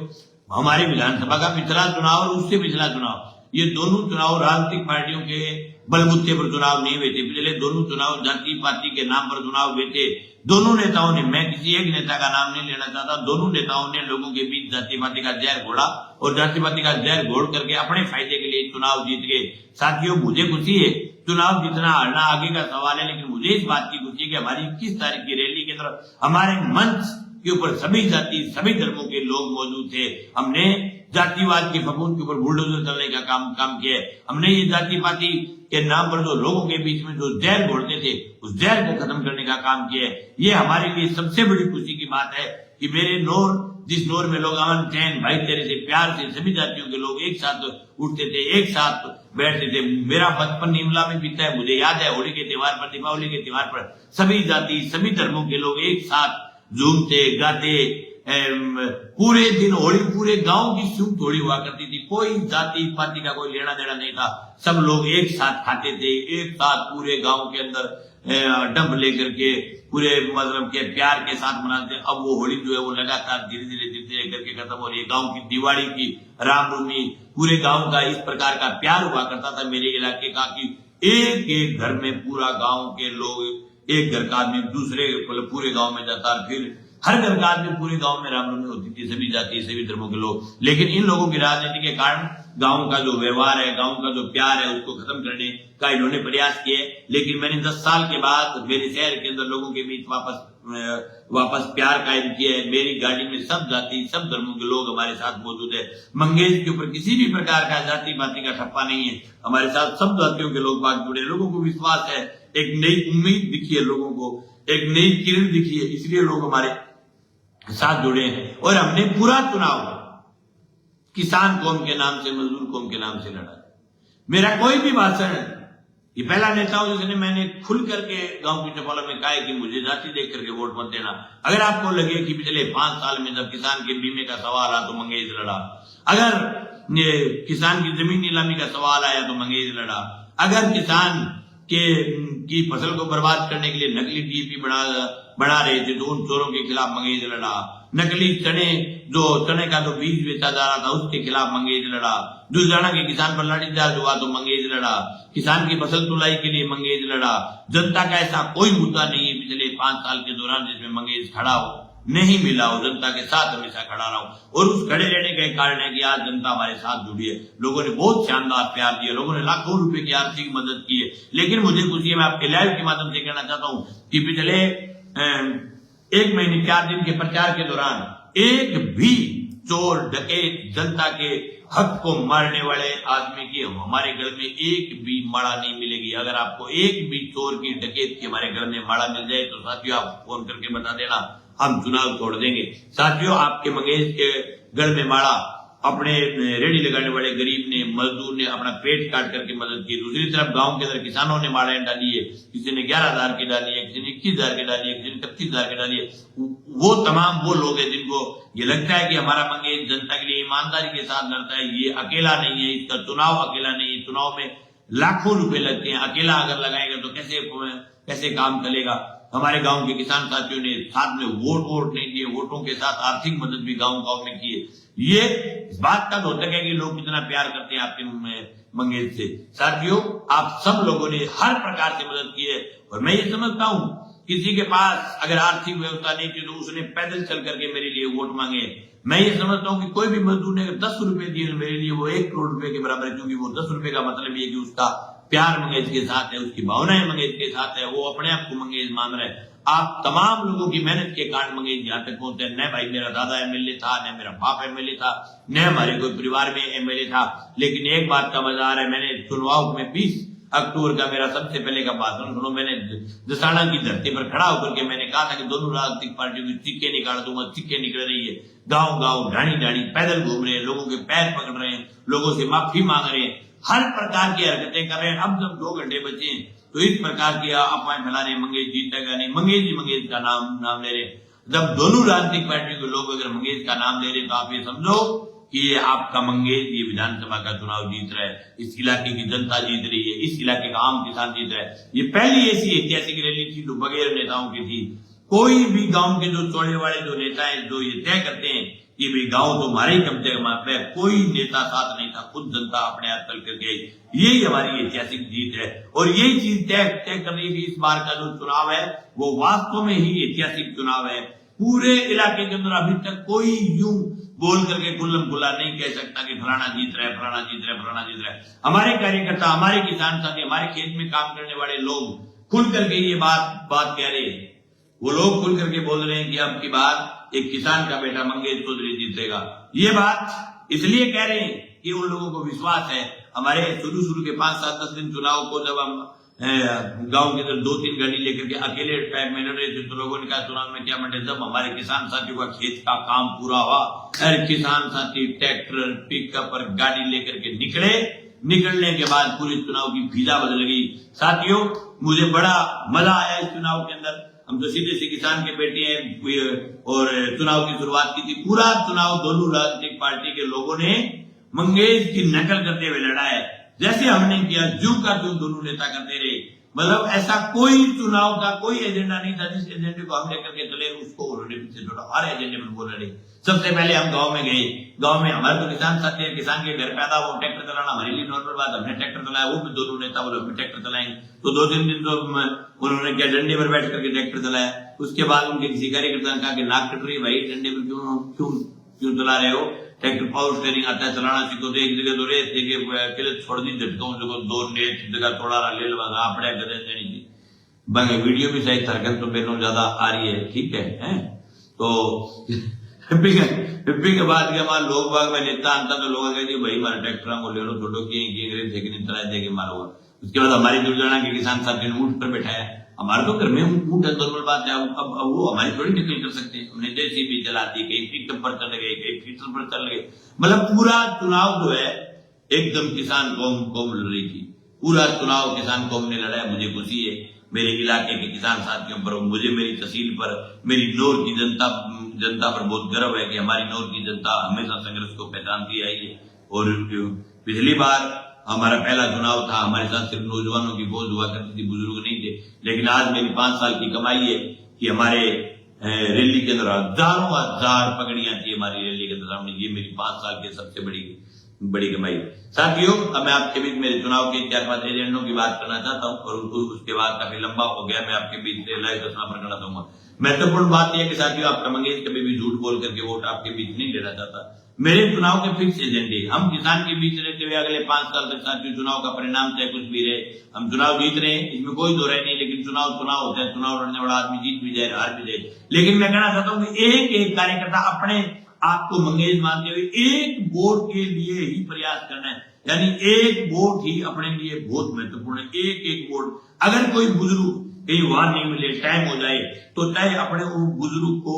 Speaker 1: हमारी विधानसभा का पिछला चुनाव और उससे पिछला चुनाव, ये दोनों चुनाव राजनीतिक पार्टियों के बलबूते पर चुनाव नहीं हुए थे। पिछले दोनों चुनाव जाति पाति के नाम पर चुनाव हुए थे। दोनों नेताओं ने, मैं किसी एक नेता का नाम नहीं लेना चाहता, दोनों नेताओं ने लोगों के बीच जाति पाति का जहर घोड़ा और जाति पाति का जहर घोड़ करके अपने फायदे के लिए चुनाव जीत गए। साथियों, मुझे खुशी है, चुनाव जीतना हारना आगे का सवाल है, लेकिन मुझे इस बात की खुशी है कि हमारी 21 तारीख की रैली के अंदर हमारे मंच के ऊपर सभी जाति सभी धर्मों के लोग मौजूद थे। हमने जातिवाद के फफूंद के ऊपर बुलडोजर चलने का काम किया। हमने ये जाति पाति के नाम पर जो लोगों के बीच में जो जहर घोड़ते थे, उस जहर को खत्म करने का काम किया। ये हमारे लिए सबसे बड़ी खुशी की बात है कि मेरे नौर, जिस नौर में लोग अमन चैन भाईचारे से प्यार से सभी जातियों के लोग एक साथ उठते थे, एक साथ बैठते थे। मेरा बचपन निमला में बीता है, मुझे याद है होली के त्योहार पर, दीपावली के त्योहार पर सभी जाति सभी धर्मों के लोग एक साथ झूमते गाते, पूरे दिन होली पूरे गांव की सूख थोड़ी हुआ करती थी। कोई जाति पाति का कोई लेना देना नहीं था। सब लोग एक साथ खाते थे, एक साथ पूरे गांव के अंदर डंब लेकर के पूरे मतलब के प्यार के साथ मनाते। अब वो होली जो है वो लगातार धीरे धीरे करके खत्म हो रही है। गांव की दिवाली की रामनवमी, पूरे गांव का इस प्रकार का प्यार हुआ करता था मेरे इलाके का कि एक एक घर में पूरा गांव के लोग, एक घर का आदमी दूसरे पूरे गांव में जाता, फिर हर घर का आदमी पूरे गांव में रामनवमी होती थी, सभी जाति सभी धर्मों के लोग। लेकिन इन लोगों की राजनीति के कारण गांव का जो व्यवहार है, गांव का जो प्यार है, उसको खत्म करने का इन्होंने प्रयास किए। लेकिन मैंने 10 साल के बाद मेरे शहर के अंदर लोगों के बीच वापस प्यार कायम किया है। मेरी गाड़ी में सब जाति सब धर्मों के लोग हमारे साथ मौजूद है। मंगेश के ऊपर किसी भी प्रकार का जाति पाति का ठप्पा नहीं है। हमारे साथ सब जातियों के लोग बात जुड़े। लोगों को विश्वास है, एक नई उम्मीद दिखी है, लोगों को एक नई किरण दिखी है, इसलिए लोग हमारे साथ जुड़े हैं। और हमने पूरा चुनाव किसान कौम के नाम से, मजदूर कौम के नाम से लड़ा। मेरा कोई भी भाषण, ये पहला नेता हूं जिसने मैंने खुल करके गांव की चौपालों में कहा है कि मुझे जाति देख करके वोट मत देना। अगर आपको लगे कि पिछले 5 साल में जब किसान के बीमे का सवाल आया तो मंगेश लड़ा, अगर किसान की जमीन नीलामी का सवाल आया तो मंगेश लड़ा, अगर किसान की फसल को बर्बाद करने के लिए नकली डीएपी बढ़ा रहे थे तो उन चोरों के खिलाफ मंगेश लड़ा, नकली चने का जो बीज बेचा जा रहा था उसके खिलाफ मंगेश लड़ा, दुलजाना के किसान पर लाठीचार्ज हुआ तो मंगेश लड़ा, किसान की फसल तुलाई के लिए मंगेश लड़ा। जनता का ऐसा कोई मुद्दा नहीं है पिछले 5 साल के दौरान जिसमें मंगेश खड़ा हो, नहीं मिला हो। जनता के साथ हमेशा खड़ा रहा हूं और उस खड़े रहने का एक कारण है कि आज जनता हमारे साथ जुड़ी है। लोगों ने बहुत शानदार प्यार दिया, लोगों ने लाखों रुपए की आर्थिक मदद की है। लेकिन मुझे खुशी है, मैं आपके लाइव के माध्यम से कहना चाहता हूं कि पिछले 1 महीने 4 दिन के प्रचार के दौरान एक भी चोर डकैत जनता के हक को मारने वाले आदमी की हमारे घर में एक भी माड़ा नहीं मिलेगी। अगर आपको एक भी चोर की डकैत की हमारे घर में माड़ा मिल जाए तो साथियों आप फोन करके बता देना, हम चुनाव छोड़ देंगे। साथियों, आपके मंगेश के गढ़ में माड़ा अपने रेडी लगाने वाले गरीब ने, मजदूर ने अपना पेट काट करके मदद की। दूसरी तरफ गांव के अंदर किसानों ने मालाएं डाली है, किसी ने 11,000 की डाली है, किसी ने 21,000 की डाली है, किसी ने 31,000 की डाली है। वो तमाम वो लोग हैं जिनको ये लगता है कि हमारा मंगेश जनता के लिए ईमानदारी के साथ लड़ता है, ये अकेला नहीं है, इसका चुनाव अकेला नहीं है, चुनाव में लाखों रुपए लगते हैं, अकेला अगर लगाएगा तो कैसे काम चलेगा। हमारे गांव के किसान साथियों ने साथ में वोट नहीं दिए, वोटों के साथ आर्थिक मदद भी गांव में की है। ये इस बात का द्योतक है कि लोग कितना प्यार करते हैं आपके मंगेश से। साथियों, आप सब लोगों ने हर प्रकार से मदद की है और मैं ये समझता हूं किसी के पास अगर आर्थिक व्यवस्था नहीं थी तो उसने पैदल चल करके मेरे लिए वोट मांगे। मैं ये समझता हूं कि कोई भी मजदूर ने 10 रुपए दिए मेरे लिए वो 1 करोड़ रुपए के बराबर है, क्योंकि वो 10 रुपए का मतलब ये कि उसका प्यार मंगेश के साथ है, उसकी भावनाएं मंगेश के साथ है, वो अपने आप को मंगेश मान रहा है। आप तमाम लोगों की मेहनत के कारण मंगेश यहाँ तक पहुंचे। न भाई मेरा दादा एमएलए था, न मेरा बाप एमएलए था, न हमारे कोई परिवार में एमएलए था, लेकिन एक बात का मजा आ रहा है, मैंने चुनाव में 20 अक्टूबर का मेरा सबसे पहले का भाषण सुनो। मैंने दसाना की धरती पर खड़ा होकर के मैंने कहा था कि दोनों राजनीतिक पार्टियों की सिक्के निकाल दूंगा। सिक्के निकल रही है, गांव ढाणी पैदल घूम रहे हैं, लोगों के पैर पकड़ रहे हैं, लोगों से माफी मांग रहे हैं, हर प्रकार की हरकतें कर रहे हैं। अब जब 2 घंटे बचे हैं तो इस प्रकार की अफवाहें फैला रहे, मंगेश जीतेगा नहीं, मंगेश का नाम ले रहे। जब दोनों राजनीतिक पार्टियों के लोग अगर मंगेश का नाम ले रहे तो आप ये समझो कि ये आपका मंगेश ये विधानसभा का चुनाव जीत रहा है, इस इलाके की जनता जीत रही है, इस इलाके का आम किसान जीत रहा है। ये पहली ऐसी ऐतिहासिक रैली थी जो बगैर नेताओं की थी। कोई भी गांव के जो चौड़े वाले जो नेता है जो ये तय करते हैं कि भाई गांव तो हमारे ही कब्जे में है, कोई नेता साथ नहीं था, खुद जनता अपने हाथ चल करके आई। यही हमारी ऐतिहासिक जीत है और यही चीज तय करने की इस बार का जो चुनाव है वो वास्तव में ही ऐतिहासिक चुनाव है। पूरे इलाके के अंदर अभी तक कोई यूं बोल करके खुल्लम खुल्ला नहीं कह सकता कि फलाना जीत रहा है, फलाना जीत रहा है, फलाना जीत रहा है। हमारे कार्यकर्ता, हमारे किसान साथी, हमारे खेत में काम करने वाले लोग खुल करके ये बात कह रहे हैं। वो लोग खुल करके बोल रहे हैं कि अब की बात एक किसान का बेटा मंगेश चौधरी जीतेगा। ये बात इसलिए कह रहे हैं कि उन लोगों को विश्वास है। हमारे शुरू के 5-7-10 दिन चुनाव को जब हम गांव के अंदर 2-3 गाड़ी लेकर के अकेले टाइप में लड़ रहे थे तो लोगों ने कहा चुनाव में क्या मंडे। जब हमारे किसान साथियों का खेत का काम पूरा हुआ, हर किसान साथी ट्रैक्टर पिकअप पर गाड़ी लेकर के निकलने के बाद पूरे चुनाव की फिजा बदल गई। साथियों, मुझे बड़ा मजा आया इस चुनाव के अंदर। हम तो सीधे से किसान के बेटे हैं और चुनाव की शुरुआत की थी। पूरा चुनाव दोनों राजनीतिक पार्टी के लोगों ने मंगेश की नकल करते हुए लड़ा है। जैसे हमने किया जू का जू दोनों नेता करते रहे। मतलब ऐसा कोई चुनाव का कोई एजेंडा नहीं था जिस एजेंडे को हम लेकर के चले उसको उन्होंने पीछे छोड़ा। हर एजेंडे पर बोल रहे। सबसे पहले हम गांव में गए। गांव में हमारे तो किसान साथी है, किसान के घर पैदा वो ट्रैक्टर चलाना हमारे लिए नॉर्मल बात। हमने ट्रैक्टर चलाया, वो भी दोनों नेता बोले हम ट्रैक्टर चलाएंगे। तो 2-3 दिन तो उन्होंने क्या डंडे पर बैठ करके ट्रैक्टर चलाया। उसके बाद उनके किसी कार्यकर्ता ने कहा कि नाक कट रही है भाई, डंडे पर क्यों चला रहे हो, ट्रैक्टर पावर स्टेयरिंग आता है, चलाना सीखो। तो एक जगह तो रेस देके अकेले छोड़ दी झटकों जगह 2 नेट जगह थोड़ा ले लो आपड़े गदे देनी थी। वीडियो भी सही थरकन तो मेरे ज्यादा आ रही है, ठीक है। तो हिप्पी के बाद के हमारे लोग बाग में नेता आता तो लोग कहते भाई हमारे ट्रैक्टर को ले लो, छोटो की तला देके मारो। उसके बाद हमारी दुर्जाना के किसान साथियों ने ऊंट पर बैठाया। हमारे तो घर में ऊंट है, नॉर्मल बात है। अब वो हमारी थोड़ी निकल कर सकते हैं। हमने जेसीबी चला दी, कहीं पिकअप पर चल गए, कहीं ट्रैक्टर पर चल गए। मतलब पूरा चुनाव जो है एकदम किसान कौम लड़ रही थी। पूरा चुनाव किसान कौम ने लड़ा है। मुझे खुशी है मेरे इलाके के किसान साथियों पर, मुझे मेरी तहसील पर, मेरी नौर की जनता पर बहुत गर्व है कि हमारी नौर की जनता हमेशा संघर्ष को पहचानती आई है। और पिछली बार हमारा पहला चुनाव था, हमारे साथ सिर्फ नौजवानों की फौज हुआ करती थी, बुजुर्ग नहीं थे। लेकिन आज मेरी 5 साल की कमाई है कि हमारे रैली के अंदर हजार पगड़ियां थी हमारी रैली के अंदर सामने। ये मेरी 5 साल की सबसे बड़ी कमाई। साथियों, अब मैं आपके बीच मेरे चुनाव के 4-5 एजेंडों की बात करना चाहता हूं और उसके बाद काफी लंबा हो गया, मैं आपके बीच से लाइव घोषणा पर करना चाहूंगा। महत्वपूर्ण बात यह है कि साथियों, आपका मंगेश कभी भी झूठ बोल करके वोट आपके बीच नहीं लेना चाहता। मेरे चुनाव के फिक्स एजेंडे, हम किसान के बीच रहते हुए अगले 5 साल तक साथियों चुनाव का परिणाम चाहे कुछ भी रहे, हम चुनाव जीत रहे हैं, इसमें कोई दो राय नहीं। लेकिन चुनाव होता है, चुनाव लड़ने वाला आदमी जीत भी जाए हार भी जाए। लेकिन मैं कहना चाहता हूं कि एक कार्यकर्ता अपने आपको मंगेश मानते हुए एक वोट के लिए ही प्रयास करना है। यानी एक वोट ही अपने लिए बहुत महत्वपूर्ण है। एक वोट, अगर कोई बुजुर्ग कहीं वहां नहीं मिले, टाइम हो जाए, तो चाहे अपने बुजुर्ग को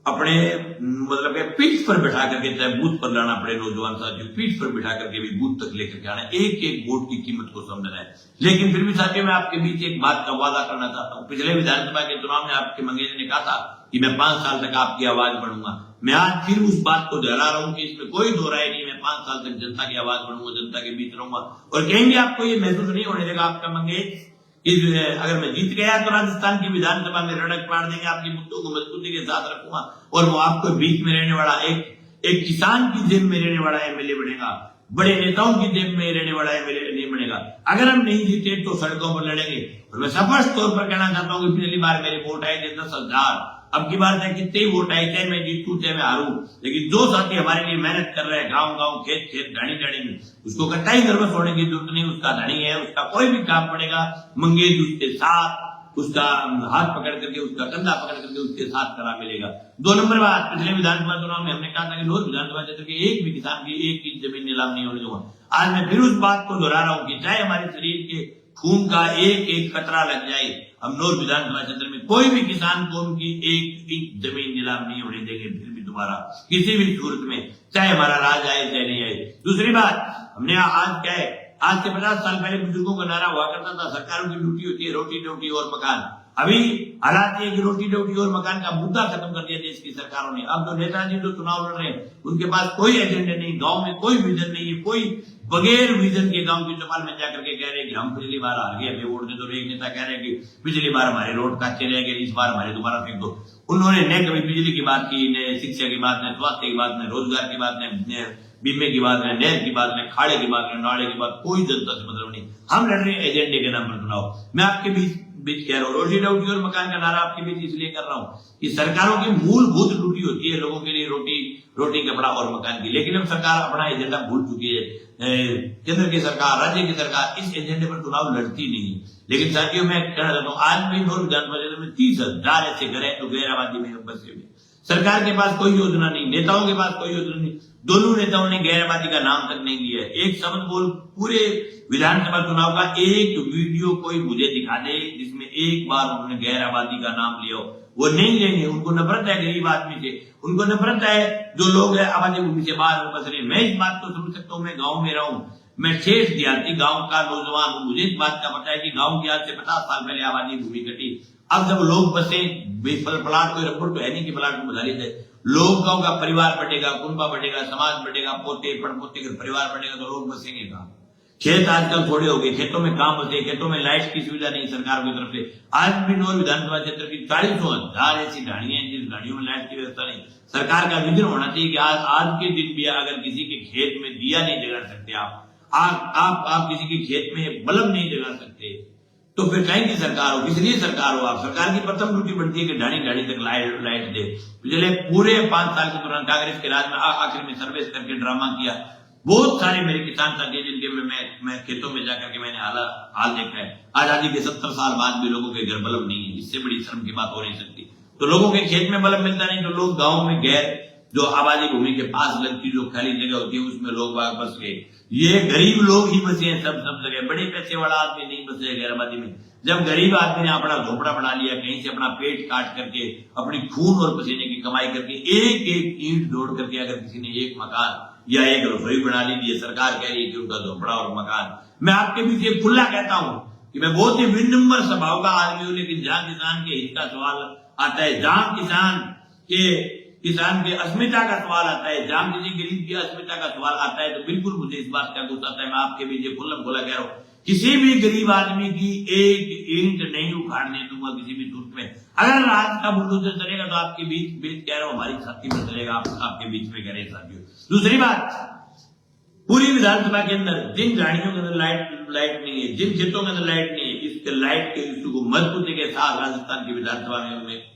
Speaker 1: अपने मतलब के पीठ पर बैठा करके, चाहे बूथ पर लाना पड़े नौजवान साथियों, पीठ पर बैठा करके भी बूथ तक लेकर के आना, एक एक वोट की कीमत को समझना है। लेकिन फिर भी साथियों मैं आपके बीच एक बात का वादा करना चाहता हूं। पिछले विधानसभा के चुनाव में आपके मंगेश ने कहा था कि मैं 5 साल तक आपकी आवाज बढ़ूंगा। मैं आज फिर उस बात को दोहरा रहा हूं कि इसमें कोई दो राय नहीं। मैं 5 साल तक जनता की आवाज बढ़ूंगा, जनता के बीच रहूंगा। और कहेंगे आपको ये महसूस नहीं होने देगा आपका मंगेश अगर मैं जीत गया तो राजस्थान की विधानसभा में रड़क पाड़ देंगे, आपके मुद्दों को मजबूती के साथ रखूंगा और वो आपको बीच में रहने वाला एक किसान की जेब में रहने वाला एमएलए बनेगा, बड़े नेताओं की जेब में रहने वाला एमएलए नहीं बनेगा। अगर हम नहीं जीते तो सड़कों पर लड़ेंगे। और मैं स्पष्ट तौर पर कहना चाहता हूं कि पिछली बार मेरे वोट आए थे 10,000, अब की बार चाहे कितने वोट आए, चाहे मैं जीतूं चाहे मैं हारूं, लेकिन जो साथी हमारे लिए मेहनत कर रहे हैं गांव गांव खेत खेत ढाणी ढाणी में, उसको कट्टाई नर्वस होने की जरूरत नहीं। उसका धनी है, उसका कोई भी काम पड़ेगा, मंगेश उसके साथ, उसका हाथ पकड़ करके, उसका कंधा पकड़ करके उसके साथ करा मिलेगा। 2 नंबर बात, पिछले विधानसभा चुनाव में हमने कहा था कि नोर विधानसभा क्षेत्र के एक भी किसान की एक की जमीन नीलाम नहीं होने दूंगा। आज मैं फिर उस बात को दोहरा रहा हूं कि चाहे हमारे शरीर के खून का एक एक कतरा लग जाए, हम नोर विधानसभा क्षेत्र में कोई भी किसान को उनकी एक इंच जमीन नीलाम नहीं होने देंगे फिर भी दोबारा किसी भी सूरत में, चाहे हमारा राज आए चाहे नहीं आए। दूसरी बात, हमने आज क्या है, आज से 50 साल पहले बुजुर्गों का नारा हुआ करता था, सरकारों की ड्यूटी होती है रोटी ड्यूटी और मकान। अभी हालात ये कि रोटी ड्यूटी और मकान का मुद्दा खत्म कर दिया देश की सरकारों ने। अब तो नेताजी जो चुनाव लड़ रहे हैं उनके पास कोई एजेंडे नहीं, गांव में कोई विजन नहीं है, कोई बगैर विजन के गांव की चौपाल में जाकर के कह रहे हैं कि हम पिछली बार हार गए, हमें वोट दे दो। एक नेता कह रहे हैं कि पिछली बार हमारे रोड कच्चे रह गए, इस बार हमारे दोबारा फेंक दो। उन्होंने न कभी बिजली की बात की, न शिक्षा की बात, न स्वास्थ्य की बात, न रोजगार की बात, न बीमे की बात, न नहर की बात, न खाड़े की बात, न नाले की बात, कोई जनता से मतलब नहीं। हम लड़ रहे हैं एजेंडे के नाम पर चुनाव। मैं आपके बीच कह रहा हूँ, रोटी ड्यूटी और मकान का नारा आपके बीच इसलिए कर रहा हूँ कि सरकारों की मूलभूत ड्यूटी होती है लोगों के लिए रोटी कपड़ा और मकान की, लेकिन अब सरकार अपना एजेंडा भूल चुकी है। केंद्र की सरकार, राज्य की सरकार इस एजेंडे पर चुनाव लड़ती नहीं। लेकिन साथियों मैं कहना चाहता हूँ, आज भी नोर विधानसभा क्षेत्र में 30,000 ऐसे घर है जो गैर आबादी में बसे हुए। सरकार के पास कोई योजना नहीं, नेताओं के पास कोई योजना नहीं। दोनों नेताओं ने गैर आबादी का नाम तक नहीं लिया। एक शब्द बोल पूरे विधानसभा चुनाव का एक वीडियो कोई मुझे दिखा दे जिसमें एक बार उन्होंने गैर आबादी का नाम लिया हो, वो नहीं लेंगे। उनको नफरत है गरीब आदमी से, उनको नफरत है जो लोग आबादी भूमि से बाहर बस रहे। मैं इस बात को समझ सकता हूँ, मैं गाँव में रहूं, मैं शेष देहाती गांव का नौजवान हूं, मुझे इस बात का पता है कि गांव की आज से 50 साल पहले आबादी भूमि कटी। अब जब लोग बसे, प्लाट कोई रबर तो है नहीं कि प्लाट को बधारी जाए, लोग गांव का परिवार बढ़ेगा, कुनबा बढ़ेगा, समाज बढ़ेगा, पोते पड़पोते का परिवार बढ़ेगा तो लोग बसेंगे कहां। खेत आजकल थोड़े हो गए, खेतों में काम होते, खेतों में लाइट की सुविधा नहीं सरकार की तरफ से। आज भी नोर विधानसभा क्षेत्र की 40,000 ऐसी ढाणियां हैं जिस ढाणियों में लाइट की व्यवस्था नहीं। सरकार का विजन होना चाहिए कि आज के दिन भी अगर किसी के खेत में दिया नहीं जगा सकते, आप किसी के खेत में बल्ब नहीं जगा सकते, तो फिर कहीं की सरकार हो, किस लिए सरकार हो। आप सरकार की प्रथम ड्यूटी बनती है कि ढाणी ढाणी तक लाइट दे। पिछले पूरे 5 साल के दौरान कांग्रेस के राज में आखिर में सर्विस करके ड्रामा किया। बहुत सारे मेरे किसान साथी जिनके मैं खेतों में जाकर के मैंने हाल देखा है। आजादी के 70 साल बाद भी लोगों के घर बल्ब नहीं है, इससे बड़ी शर्म की बात हो नहीं सकती। तो लोगों के खेत में बल्ब मिलता नहीं, तो लोग गाँव में गैर जो आबादी भूमि के पास लगती जो खाली जगह होती है उसमें लोग बस गए। ये गरीब लोग ही बसे हैं सब जगह, बड़े पैसे वाला आदमी नहीं बसे गैर आबादी में। जब गरीब आदमी ने अपना झोपड़ा बना लिया, कहीं से अपना पेट काट करके, अपनी खून और पसीने की कमाई करके, एक एक ईंट जोड़ करके अगर किसी ने एक मकान या एक रसोई बना ली, ये सरकार कह रही है कि उनका झोपड़ा और मकान। मैं आपके बीच ये खुला कहता हूं कि मैं बहुत ही विनम्र स्वभाव का आदमी हूं, लेकिन जहां किसान के हित का सवाल आता है, जहां किसान के अस्मिता का सवाल आता है, जहां किसी गरीब की अस्मिता का सवाल आता है, तो बिल्कुल मुझे इस बात का गुस्सा आता है। मैं आपके बीच ये खुल्लम खुला कह रहा हूं, किसी भी गरीब आदमी की एक ईंट नहीं उखाड़ने दूंगा किसी भी सूरत में। अगर राज का बुलडोजर चलेगा तो आपके बीच कह रहा हूं, हमारी छाती में चलेगा, आपके बीच में कह रहे साथियों। दूसरी बात, पूरी विधानसभा के अंदर जिन गाड़ियों के अंदर लाइट नहीं है, जिन खेतों के अंदर लाइट नहीं है, इसके लाइट के इश्यू को मजबूती के साथ राजस्थान की विधानसभा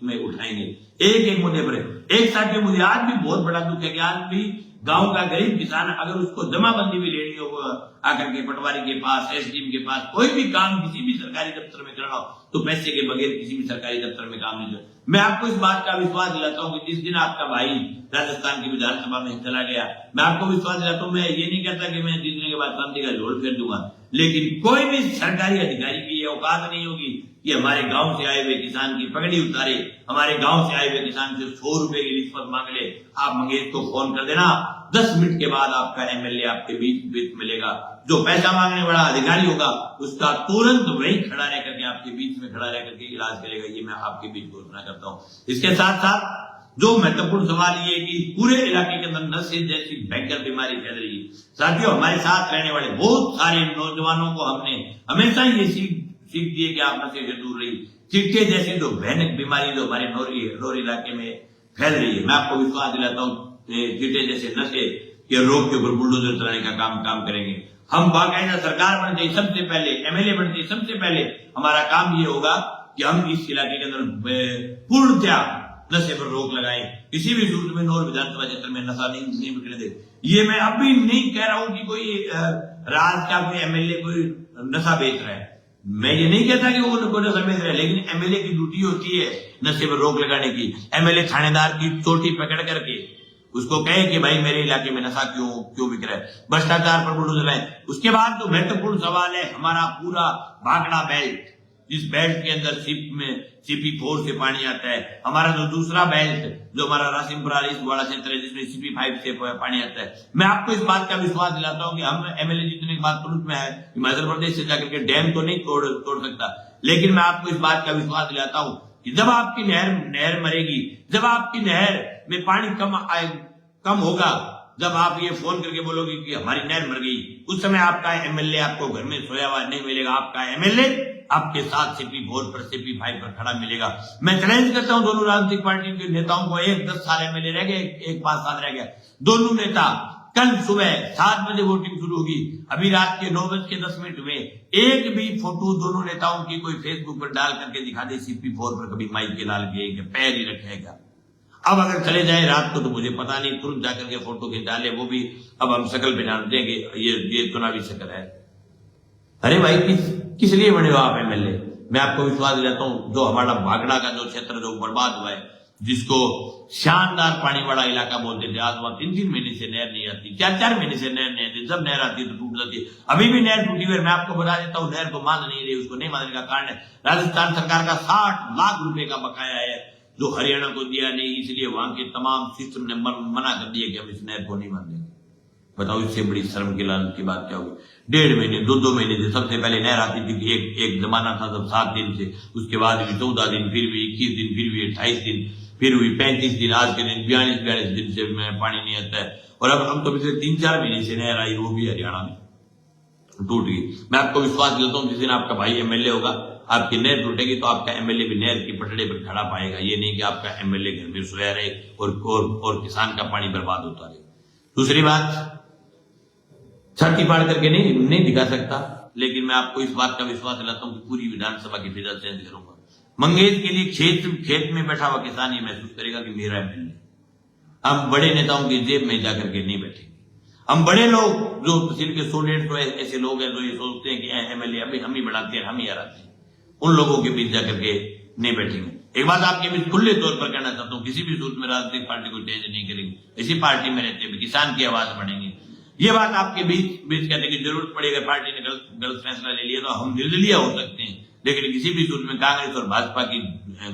Speaker 1: में उठाएंगे, एक एक मुद्दे पर। एक साथियों, मुझे आज भी बहुत बड़ा दुख है कि आज भी गांव का गरीब किसान अगर उसको जमाबंदी भी लेनी हो आकर के पटवारी के पास, एसडीएम के पास, कोई भी काम किसी भी सरकारी दफ्तर में करना हो तो पैसे के बगैर किसी भी सरकारी दफ्तर में काम नहीं मैं आपको इस बात का विश्वास दिलाता हूं कि जिस दिन आपका भाई राजस्थान की विधानसभा में चला गया, मैं आपको विश्वास दिलाता हूं, मैं ये नहीं कहता कि मैं जीतने के बाद शांति का जोड़ फेर दूंगा, लेकिन कोई भी सरकारी अधिकारी की ये औकात नहीं होगी कि हमारे गांव से आए हुए किसान की पगड़ी उतारे, हमारे गांव से आए हुए किसान से 100 रुपए की रिश्वत मांग ले। आप मंगेश को फोन कर देना, 10 मिनट के बाद आपका एमएलए आपके बीच मिलेगा। जो पैसा मांगने वाला अधिकारी होगा उसका तुरंत वही खड़ा रह करके आपके बीच में खड़ा रह करके इलाज करेगा। ये मैं आपके बीच घोषणा करता हूं। इसके साथ साथ जो महत्वपूर्ण सवाल ये कि पूरे इलाके के अंदर नशे जैसी भयंकर बीमारी फैल रही है। साथियों, हमारे साथ रहने वाले बहुत सारे नौजवानों को हमने हमेशा ये सीख दी है कि आप नशे से दूर रहिए। चिट्टे जैसी जो भयानक बीमारी जो हमारे नौरी इलाके में फैल रही है, मैं आपको विश्वास दिलाता हूँ चिट्टे जैसे नशे के रोग के ऊपर बुलडोजर चलाने का काम करेंगे। हम बाकायदा सरकार बनते सबसे पहले, एमएलए बनते सबसे पहले हमारा काम ये होगा कि हम इस इलाके के अंदर पूर्णतया नशे पर रोक लगाएं। किसी भी सूरत में नौर विधानसभा क्षेत्र में नशा नहीं बिकने दे। ये मैं अभी नहीं कह रहा हूं कि कोई राज का कोई एमएलए कोई नशा बेच रहा है, मैं ये नहीं कहता कि वो कोई नशा बेच रहा है, लेकिन एमएलए की ड्यूटी होती है नशे पर रोक लगाने की। एमएलए थानेदार की चोटी पकड़ करके उसको कहे कि भाई मेरे इलाके में नशा क्यों बिक रहा है, भ्रष्टाचार पर बुलडोजर है। उसके बाद जो महत्वपूर्ण सवाल है, हमारा पूरा भाखड़ा बेल्ट, जिस बेल्ट के अंदर CP4 से पानी आता है, हमारा जो दूसरा बेल्ट जो हमारा रासिमपुरा वाला क्षेत्र है जिसमें CP5 से पानी आता है, मैं आपको इस बात का विश्वास दिलाता हूं कि हम एमएलए जीतने के बाद तुरंत में है हिमाचल प्रदेश से जाकर के डैम तो नहीं तोड़ सकता, लेकिन मैं आपको इस बात का विश्वास दिलाता हूं कि जब आपकी नहर मरेगी, जब आपकी नहर में पानी कम होगा, जब आप ये फोन करके बोलोगे कि हमारी नहर मर गई, उस समय आपका एमएलए आपको घर में सोया हुआ नहीं मिलेगा। आपका एमएलए आपके साथ CP4 पर CP5 पर खड़ा मिलेगा। मैं चैलेंज करता हूं दोनों राजनीतिक पार्टियों के नेताओं को, एक 10 साल एमएलए रह गए, एक 5 साल रह गया, दोनों नेता कल सुबह 7 बजे वोटिंग शुरू होगी, अभी रात के 9:10 में एक भी फोटो दोनों नेताओं की कोई फेसबुक पर डाल करके दिखा दे CP4 पर कभी माइक के लाल के पैर ही रखेगा। अब अगर चले जाए रात को तो मुझे पता नहीं, तुरंत जाकर के फोटो खींच डाले, वो भी अब हम शक्ल पे जानते हैं कि ये चुनावी शक्ल है। अरे भाई किस लिए बने हो आप एमएलए? मैं आपको विश्वास दिलाता हूं, जो हमारा भाखड़ा का जो क्षेत्र जो बर्बाद हुआ है, जिसको शानदार पानी वाला इलाका बोलते थे, आज वहां 3-3 महीने से नहर नहीं आती, 4-4 महीने से नहर नहीं आती, जब नहर आती है तो टूट जाती है। अभी भी नहर टूटी हुई है। मैं आपको बता देता हूँ, नहर को मान नहीं रही। उसको नहीं मानने का कारण है राजस्थान सरकार का 60 लाख रुपए का बकाया है जो हरियाणा को दिया नहीं, इसलिए वहां के तमाम सिस्टम ने मना कर दिया कि हम इस नहर को नहीं मान देंगे। बताओ इससे बड़ी शर्म की लानत की बात क्या होगी? 1.5 महीने 2 महीने से सबसे पहले नहर आती थी, एक जमाना था जब 7 दिन से, उसके बाद भी 14 दिन, फिर भी 21 दिन, फिर भी 28 दिन, फिर भी 35 दिन, आज के दिन 42 दिन से पानी नहीं आता है। और अब हम तो पिछले 3-4 महीने से नहर आई, वो भी हरियाणा में टूट गई। मैं आपको विश्वास दिलाता हूँ, जिस दिन आपका भाई एमएलए होगा, आपकी नहर टूटेगी तो आपका एमएलए भी नहर की पटड़े पर खड़ा पाएगा। ये नहीं कि आपका एमएलए घर में सोया रहे और किसान का पानी बर्बाद होता रहे। दूसरी बात, छाती फाड़ करके नहीं दिखा सकता, लेकिन मैं आपको इस बात का विश्वास दिलाता हूं कि पूरी विधानसभा की फिजा चेंज करूंगा। मंगेश के लिए खेत में बैठा हुआ किसान ये महसूस करेगा कि मेरा एमएलए। हम बड़े नेताओं की जेब में जाकर के नहीं बैठेंगे। हम बड़े लोग जो तहसील के 100-150 ऐसे लोग हैं जो ये सोचते हैं कि एमएलए अभी हम ही बढ़ाते हैं, हम ही हराते हैं, उन लोगों के बीच जाकर के नहीं बैठेंगे। एक बात आपके बीच खुले तौर पर कहना चाहता हूँ, किसी भी सूरत में राजनीतिक पार्टी को चेंज नहीं करेंगे। इसी पार्टी में रहते हुए किसान की आवाज बढ़ेंगे। ये बात आपके बीच कहने की जरूरत पड़ी, अगर पार्टी ने गलत फैसला ले लिया तो हम निर्दलीय हो सकते हैं, लेकिन किसी भी सूरत में कांग्रेस और भाजपा की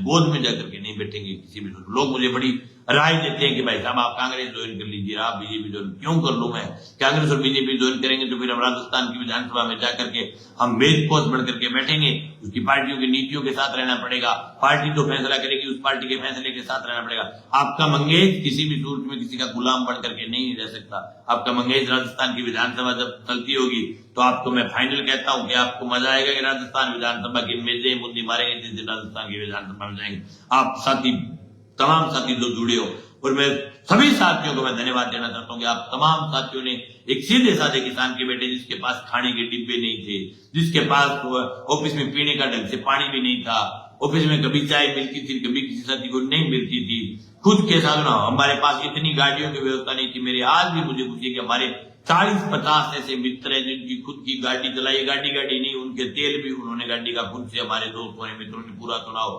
Speaker 1: गोद में जाकर के नहीं बैठेंगे। किसी भी सूरत लोग मुझे बड़ी राय देते हैं कि भाई साहब आप कांग्रेस ज्वाइन कर लीजिए, आप बीजेपी ज्वाइन। क्यों कर लूं मैं? कांग्रेस और बीजेपी ज्वाइन करेंगे तो फिर हम राजस्थान की विधानसभा में जाकर के हम मेज पोस्ट बढ़ करके बैठेंगे। उसकी पार्टियों की नीतियों के साथ रहना पड़ेगा। पार्टी जो फैसला करेगी उस पार्टी के फैसले के साथ रहना पड़ेगा। आपका मंगेश किसी भी सूरत में किसी का गुलाम बन करके नहीं रह सकता। आपका मंगेश राजस्थान की विधानसभा जब चलती होगी तो आपको मैं फाइनल कहता हूं कि आपको मजा आएगा कि राजस्थान विधानसभा की मेजें मुद्दी मारेंगे जिस दिन राजस्थान की विधानसभा में जाएंगे। आप तमाम साथी जो जुड़े हो, और मैं सभी साथियों को मैं धन्यवाद देना चाहता हूं कि आप तमाम साथियों ने एक सीधे साधे किसान के बेटे, जिसके पास खाने के डिब्बे नहीं थे, जिसके पास ऑफिस में पीने का ढंग से पानी भी नहीं था, ऑफिस में कभी चाय मिलती थी, कभी किसी साथी को नहीं मिलती थी, खुद के साथ ना हमारे पास इतनी गाड़ियों की व्यवस्था नहीं थी। मेरे आज भी मुझे खुशी है कि हमारे 40-50 ऐसे मित्र हैं जिनकी खुद की गाड़ी चलाई, गाड़ी नहीं, उनके तेल भी उन्होंने गाड़ी का खुद से, हमारे दोस्तों ने, मित्रों ने पूरा चुनाव।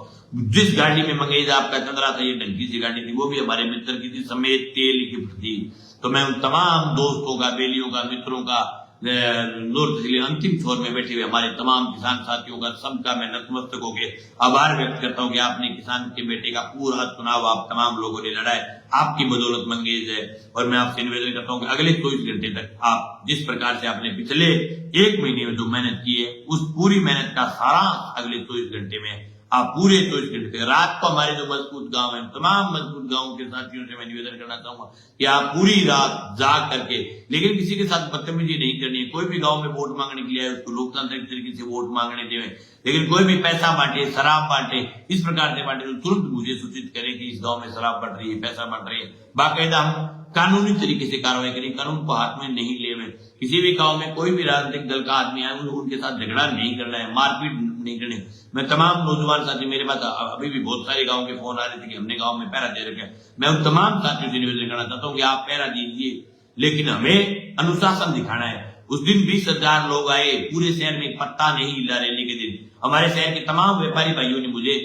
Speaker 1: जिस गाड़ी में मंगेज आपका चल रहा था, ये ढंगी सी गाड़ी थी, वो भी हमारे मित्र की थी, समेत तेल गिफ्ट थी। तो मैं उन तमाम दोस्तों का, बेलियों का, मित्रों का, नॉर्थ जिले अंतिम छोर में बैठे हुए हमारे तमाम किसान साथियों का, सबका मैं नतमस्तक होकर आभार व्यक्त करता हूं कि आपने किसान के बेटे का पूरा चुनाव आप तमाम लोगों ने लड़ा है, आपकी बदौलत मंगेज है। और मैं आपसे निवेदन करता हूं कि अगले 24 घंटे तक आप जिस प्रकार से आपने पिछले 1 महीने में जो मेहनत की है, उस पूरी मेहनत का सारांश अगले 24 घंटे में आप पूरे 24 घंटे, रात को हमारे जो मजबूत गांव है, तमाम मजबूत गांव के साथियों से मैं निवेदन करना चाहूंगा कि आप पूरी रात जाग करके, लेकिन किसी के साथ बदतमीजी नहीं करनी है। कोई भी गांव में वोट मांगने के लिए आए, उसको लोकतांत्रिक तरीके से वोट मांगने देवे, लेकिन कोई भी पैसा बांटे, शराब बांटे, इस प्रकार से बांटे तो तुरंत मुझे सूचित करें कि इस गांव में शराब बढ़ रही है, पैसा बढ़ रही है। बाकायदा हम कानूनी तरीके से कार्रवाई करें, कानून को हाथ में नहीं ले। किसी भी गांव में कोई भी राजनीतिक दल का आदमी आए, उनके साथ झगड़ा नहीं करना है, मारपीट नहीं करनी। मैं तमाम नौजवान साथी, मेरे पास अभी भी बहुत सारे गांव के फोन आ रहे थे कि हमने गांव में पहरा दे रखा है। मैं उन तमाम साथियों से निवेदन करना चाहता हूँ कि आप पहरा दीजिए, लेकिन हमें अनुशासन दिखाना है। उस दिन 20,000 लोग आए, पूरे शहर में पत्ता नहीं हिला रैली के दिन। हमारे शहर के तमाम व्यापारी भाइयों ने मुझे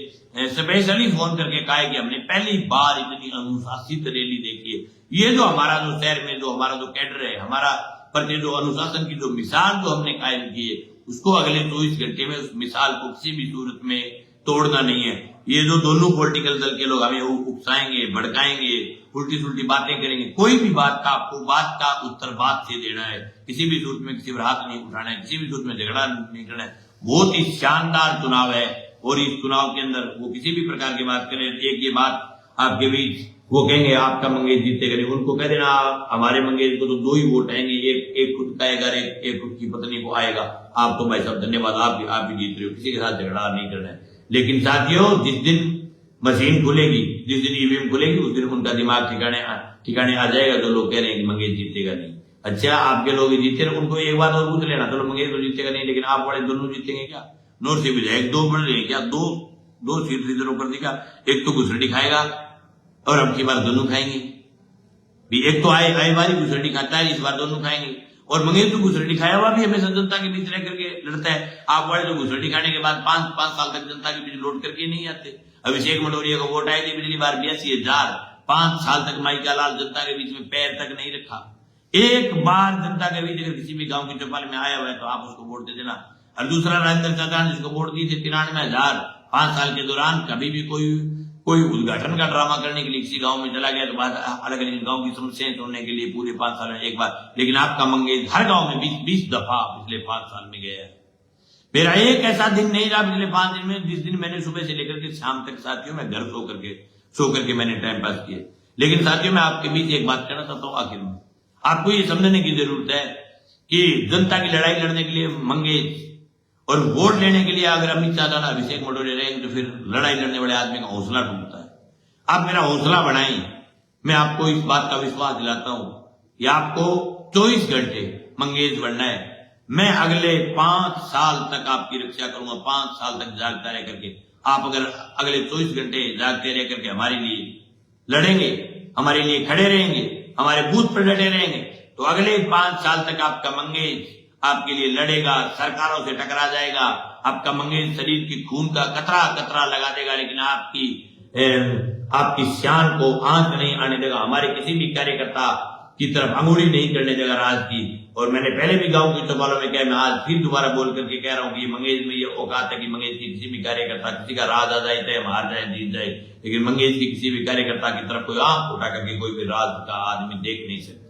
Speaker 1: स्पेशली फोन करके कहा है कि हमने पहली बार इतनी अनुशासित रैली देखी है। ये जो हमारा जो शहर में जो हमारा जो कैडर है, हमारा प्रति जो अनुशासन की जो मिसाल जो हमने कायम की है, उसको अगले 24 घंटे में उस मिसाल को किसी भी सूरत में तोड़ना नहीं है। ये जो दोनों पॉलिटिकल दल के लोग हमें उकसाएंगे, भड़काएंगे, उल्टी सुल्टी बातें करेंगे, कोई भी बात का आपको बात का उत्तर बात से देना है। किसी भी सूरत में किसी पर हाथ नहीं उठाना है, किसी भी सूरत में झगड़ा नहीं करना है। बहुत ही शानदार चुनाव है और इस चुनाव के अंदर वो किसी भी प्रकार की बात करें, एक ये बात आपके बीच वो कहेंगे आपका मंगेश जीतेगा नहीं, उनको कह देना हमारे मंगेश को तो 2 ही वोट आएंगे, एक खुद का आएगा, एक खुद की पत्नी को आएगा। आप तो भाई साहब धन्यवाद, आप भी जीत रहे हो, किसी के साथ झगड़ा नहीं करना है। लेकिन साथियों, जिस दिन मशीन खुलेगी, जिस दिन ईवीएम खुलेगी, उस दिन उनका दिमाग ठिकाने आ जाएगा। जो लोग कह रहे हैं कि मंगेश जीतेगा नहीं, अच्छा आपके लोग जीते रहे, उनको एक बात और पूछ लेना, चलो मंगेश तो जीतेगा नहीं, लेकिन आप बड़े दोनों जीतेंगे क्या? नोट से विधायक 2 बढ़ रहे हैं क्या? दो सीट रिजर्व कर देगा, एक तो घुसड़ी खाएगा और अब की बार दोनों खाएंगे। एक तो आए बारी घुसड़ी खाता है, इस बार दोनों खाएंगे। और मंगेश तो घुसड़ी खाया हुआ भी हमेशा जनता के बीच रह करके लड़ता है। आप वाले तो घुसड़ी खाने के बाद 5 साल तक जनता के बीच लौट करके नहीं आते। अभिषेक मटोरिया को वोट आए थे पिछली बार 82,000, 5 साल तक माइका लाल जनता के बीच में पैर तक नहीं रखा। एक बार जनता के बीच अगर किसी भी गांव की चौपाल में आया हुआ है तो आप उसको वोट दे देना। और दूसरा राजेंद्र चाचा ने जिसको वोट दी थी 93,000, 5 साल के दौरान कभी भी कोई उद्घाटन का ड्रामा करने के लिए किसी गांव में चला गया तो बाद अलग अलग गांव की समस्याएं छोड़ने के लिए पूरे 5 साल में एक बार। लेकिन आपका मंगेश हर गांव में 20 दफा पिछले 5 साल में गया है। मेरा एक ऐसा दिन नहीं रहा पिछले 5 दिन में जिस दिन मैंने सुबह से लेकर के शाम तक साथियों में घर सो करके मैंने टाइम पास किया। लेकिन साथियों में आपके बीच एक बात कहना चाहता हूं, आखिर में आपको ये समझने की जरूरत है कि जनता की लड़ाई लड़ने के लिए मंगेश और वोट लेने के लिए अगर अमित शाह दादा अभिषेक मटोरिया रहेंगे तो फिर लड़ाई लड़ने वाले आदमी का हौसला टूटता है। आप मेरा हौसला बढ़ाएं, मैं आपको इस बात का विश्वास दिलाता हूं कि आपको 24 घंटे मंगेश बनना है। मैं अगले 5 साल तक आपकी रक्षा करूंगा, 5 साल तक जागता रह करके। आप अगर अगले 24 घंटे जागते रह करके हमारे लिए लड़ेंगे, हमारे लिए खड़े रहेंगे, हमारे बूथ पर डटे रहेंगे, तो अगले 5 साल तक आपका मंगेश आपके लिए लड़ेगा, सरकारों से टकरा जाएगा। आपका मंगेश शरीर की खून का कतरा लगा देगा, लेकिन आपकी शान को आंच नहीं आने देगा। हमारे किसी भी कार्यकर्ता की तरफ अंगुली नहीं करने देगा राज की। और मैंने पहले भी गांव के चौपालों में कहा, मैं आज फिर दोबारा बोल करके कह रहा हूं कि ये मंगेश में ये औकात है कि मंगेश की किसी भी कार्यकर्ता किसी का राज आ जाए, चाहे हार जाए जीत जाए, लेकिन मंगेश की किसी भी कार्यकर्ता की तरफ कोई आंख उठा करके कोई भी राज का आदमी देख नहीं सकता।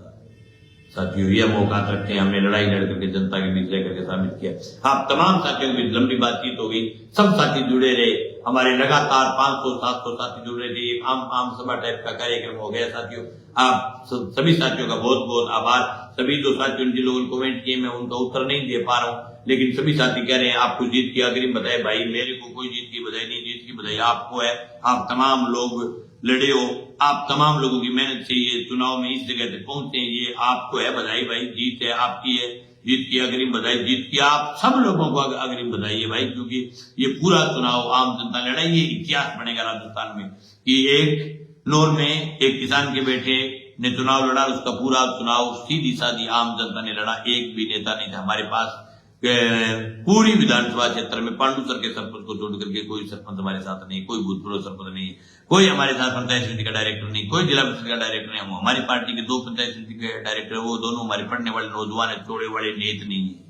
Speaker 1: साथियों, ये मौका रखते हैं, हमने लड़ाई लड़ करके जनता के बीच रहकर के साबित किया। आप तमाम साथियों के बीच लंबी बातचीत हो गई, सब साथी जुड़े रहे, हमारे लगातार 500-700 साथी जुड़ रहे थे। आम सभा टाइप का कार्यक्रम हो गया। साथियों, आप सभी साथियों का बहुत बहुत आभार। सभी जो साथियों जिन लोगों ने कमेंट किए मैं उनका उत्तर नहीं दे पा रहा हूँ, लेकिन सभी साथी कह रहे हैं आपको जीत की अग्रिम बधाई। भाई मेरे को कोई जीत की बधाई नहीं, जीत की बधाई आपको है। आप तमाम लोग लड़े हो, आप तमाम लोगों की मेहनत से ये चुनाव में इस जगह तक पहुंचे, ये आपको है बधाई भाई। जीत है आपकी है, जीत की अग्रिम बधाई। जीत की आप सब लोगों को अग्रिम बधाई है भाई, क्योंकि ये पूरा चुनाव आम जनता लड़ाई, ये इतिहास बनेगा राजस्थान में कि एक नौर में एक किसान के बेटे ने चुनाव लड़ा, उसका पूरा चुनाव सीधी सादी आम जनता ने लड़ा। एक भी नेता नहीं था हमारे पास। पूरी विधानसभा क्षेत्र में पांडुसर के सरपंच को छोड़ करके कोई सरपंच हमारे साथ नहीं, कोई भूतपूर्व सरपंच नहीं, कोई हमारे साथ पंचायत समिति का डायरेक्टर नहीं, कोई जिला परिषद का डायरेक्टर नहीं। हमारी पार्टी के 2 पंचायत समिति के डायरेक्टर, वो दोनों हमारे पढ़ने वाले नौजवान है, चोड़े वाले नेत नहीं है।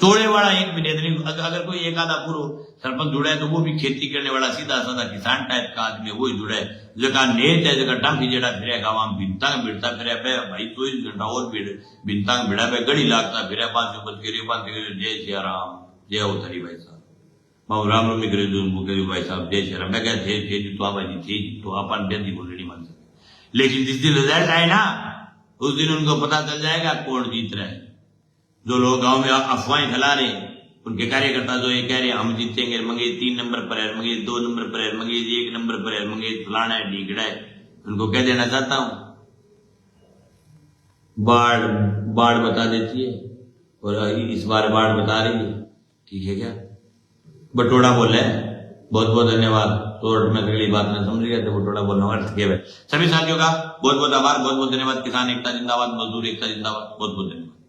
Speaker 1: चोड़े वाला एक भी नेत नहीं। अगर कोई एक आधा पूर्व सरपंच जुड़ा है तो वो भी खेती करने वाला सीधा साधा किसान टाइप का आदमी है, वही जुड़ा है। जगह नेत है, जगह टांफी जेड़ा फिर गाँव भिनता भिड़ता फिर भाई 24 घंटा और भिनता भिड़ा पे गड़ी लागता फिर 5 बज के 5 जय सिया राम जय हो थारी भाई साहब मैं राम रमी करे भाई साहब जय सिया राम। मैं क्या थे तो आबादी थी तो अपन बेदी बोल नहीं मान सकते, लेकिन जिस दिन रिजल्ट आए ना उस दिन उनको पता चल जाएगा कौन जीत रहा है। जो लोग गांव में अफवाहें फैला रहे उनके कार्यकर्ता जो ये कह रहे हैं हम जीतेंगे, मंगेज 3 नंबर पर है, मंगेज 2 नंबर पर है, मंगेज 1 नंबर पर है, मंगेज फलाना है ढीकड़ा है, उनको कह देना चाहता हूं बाढ़ बता देती है और इस बार बाढ़ बता रही है। ठीक है क्या बटोड़ा बोल है। बहुत बहुत धन्यवाद। तो मैं अगली बात में समझ गया तो बटोड़ा बोलना अर्थ सभी साथियों का बहुत बहुत आभार, बहुत बहुत धन्यवाद। किसान एकता जिंदाबाद, मजदूर एकता जिंदाबाद। बहुत बहुत धन्यवाद।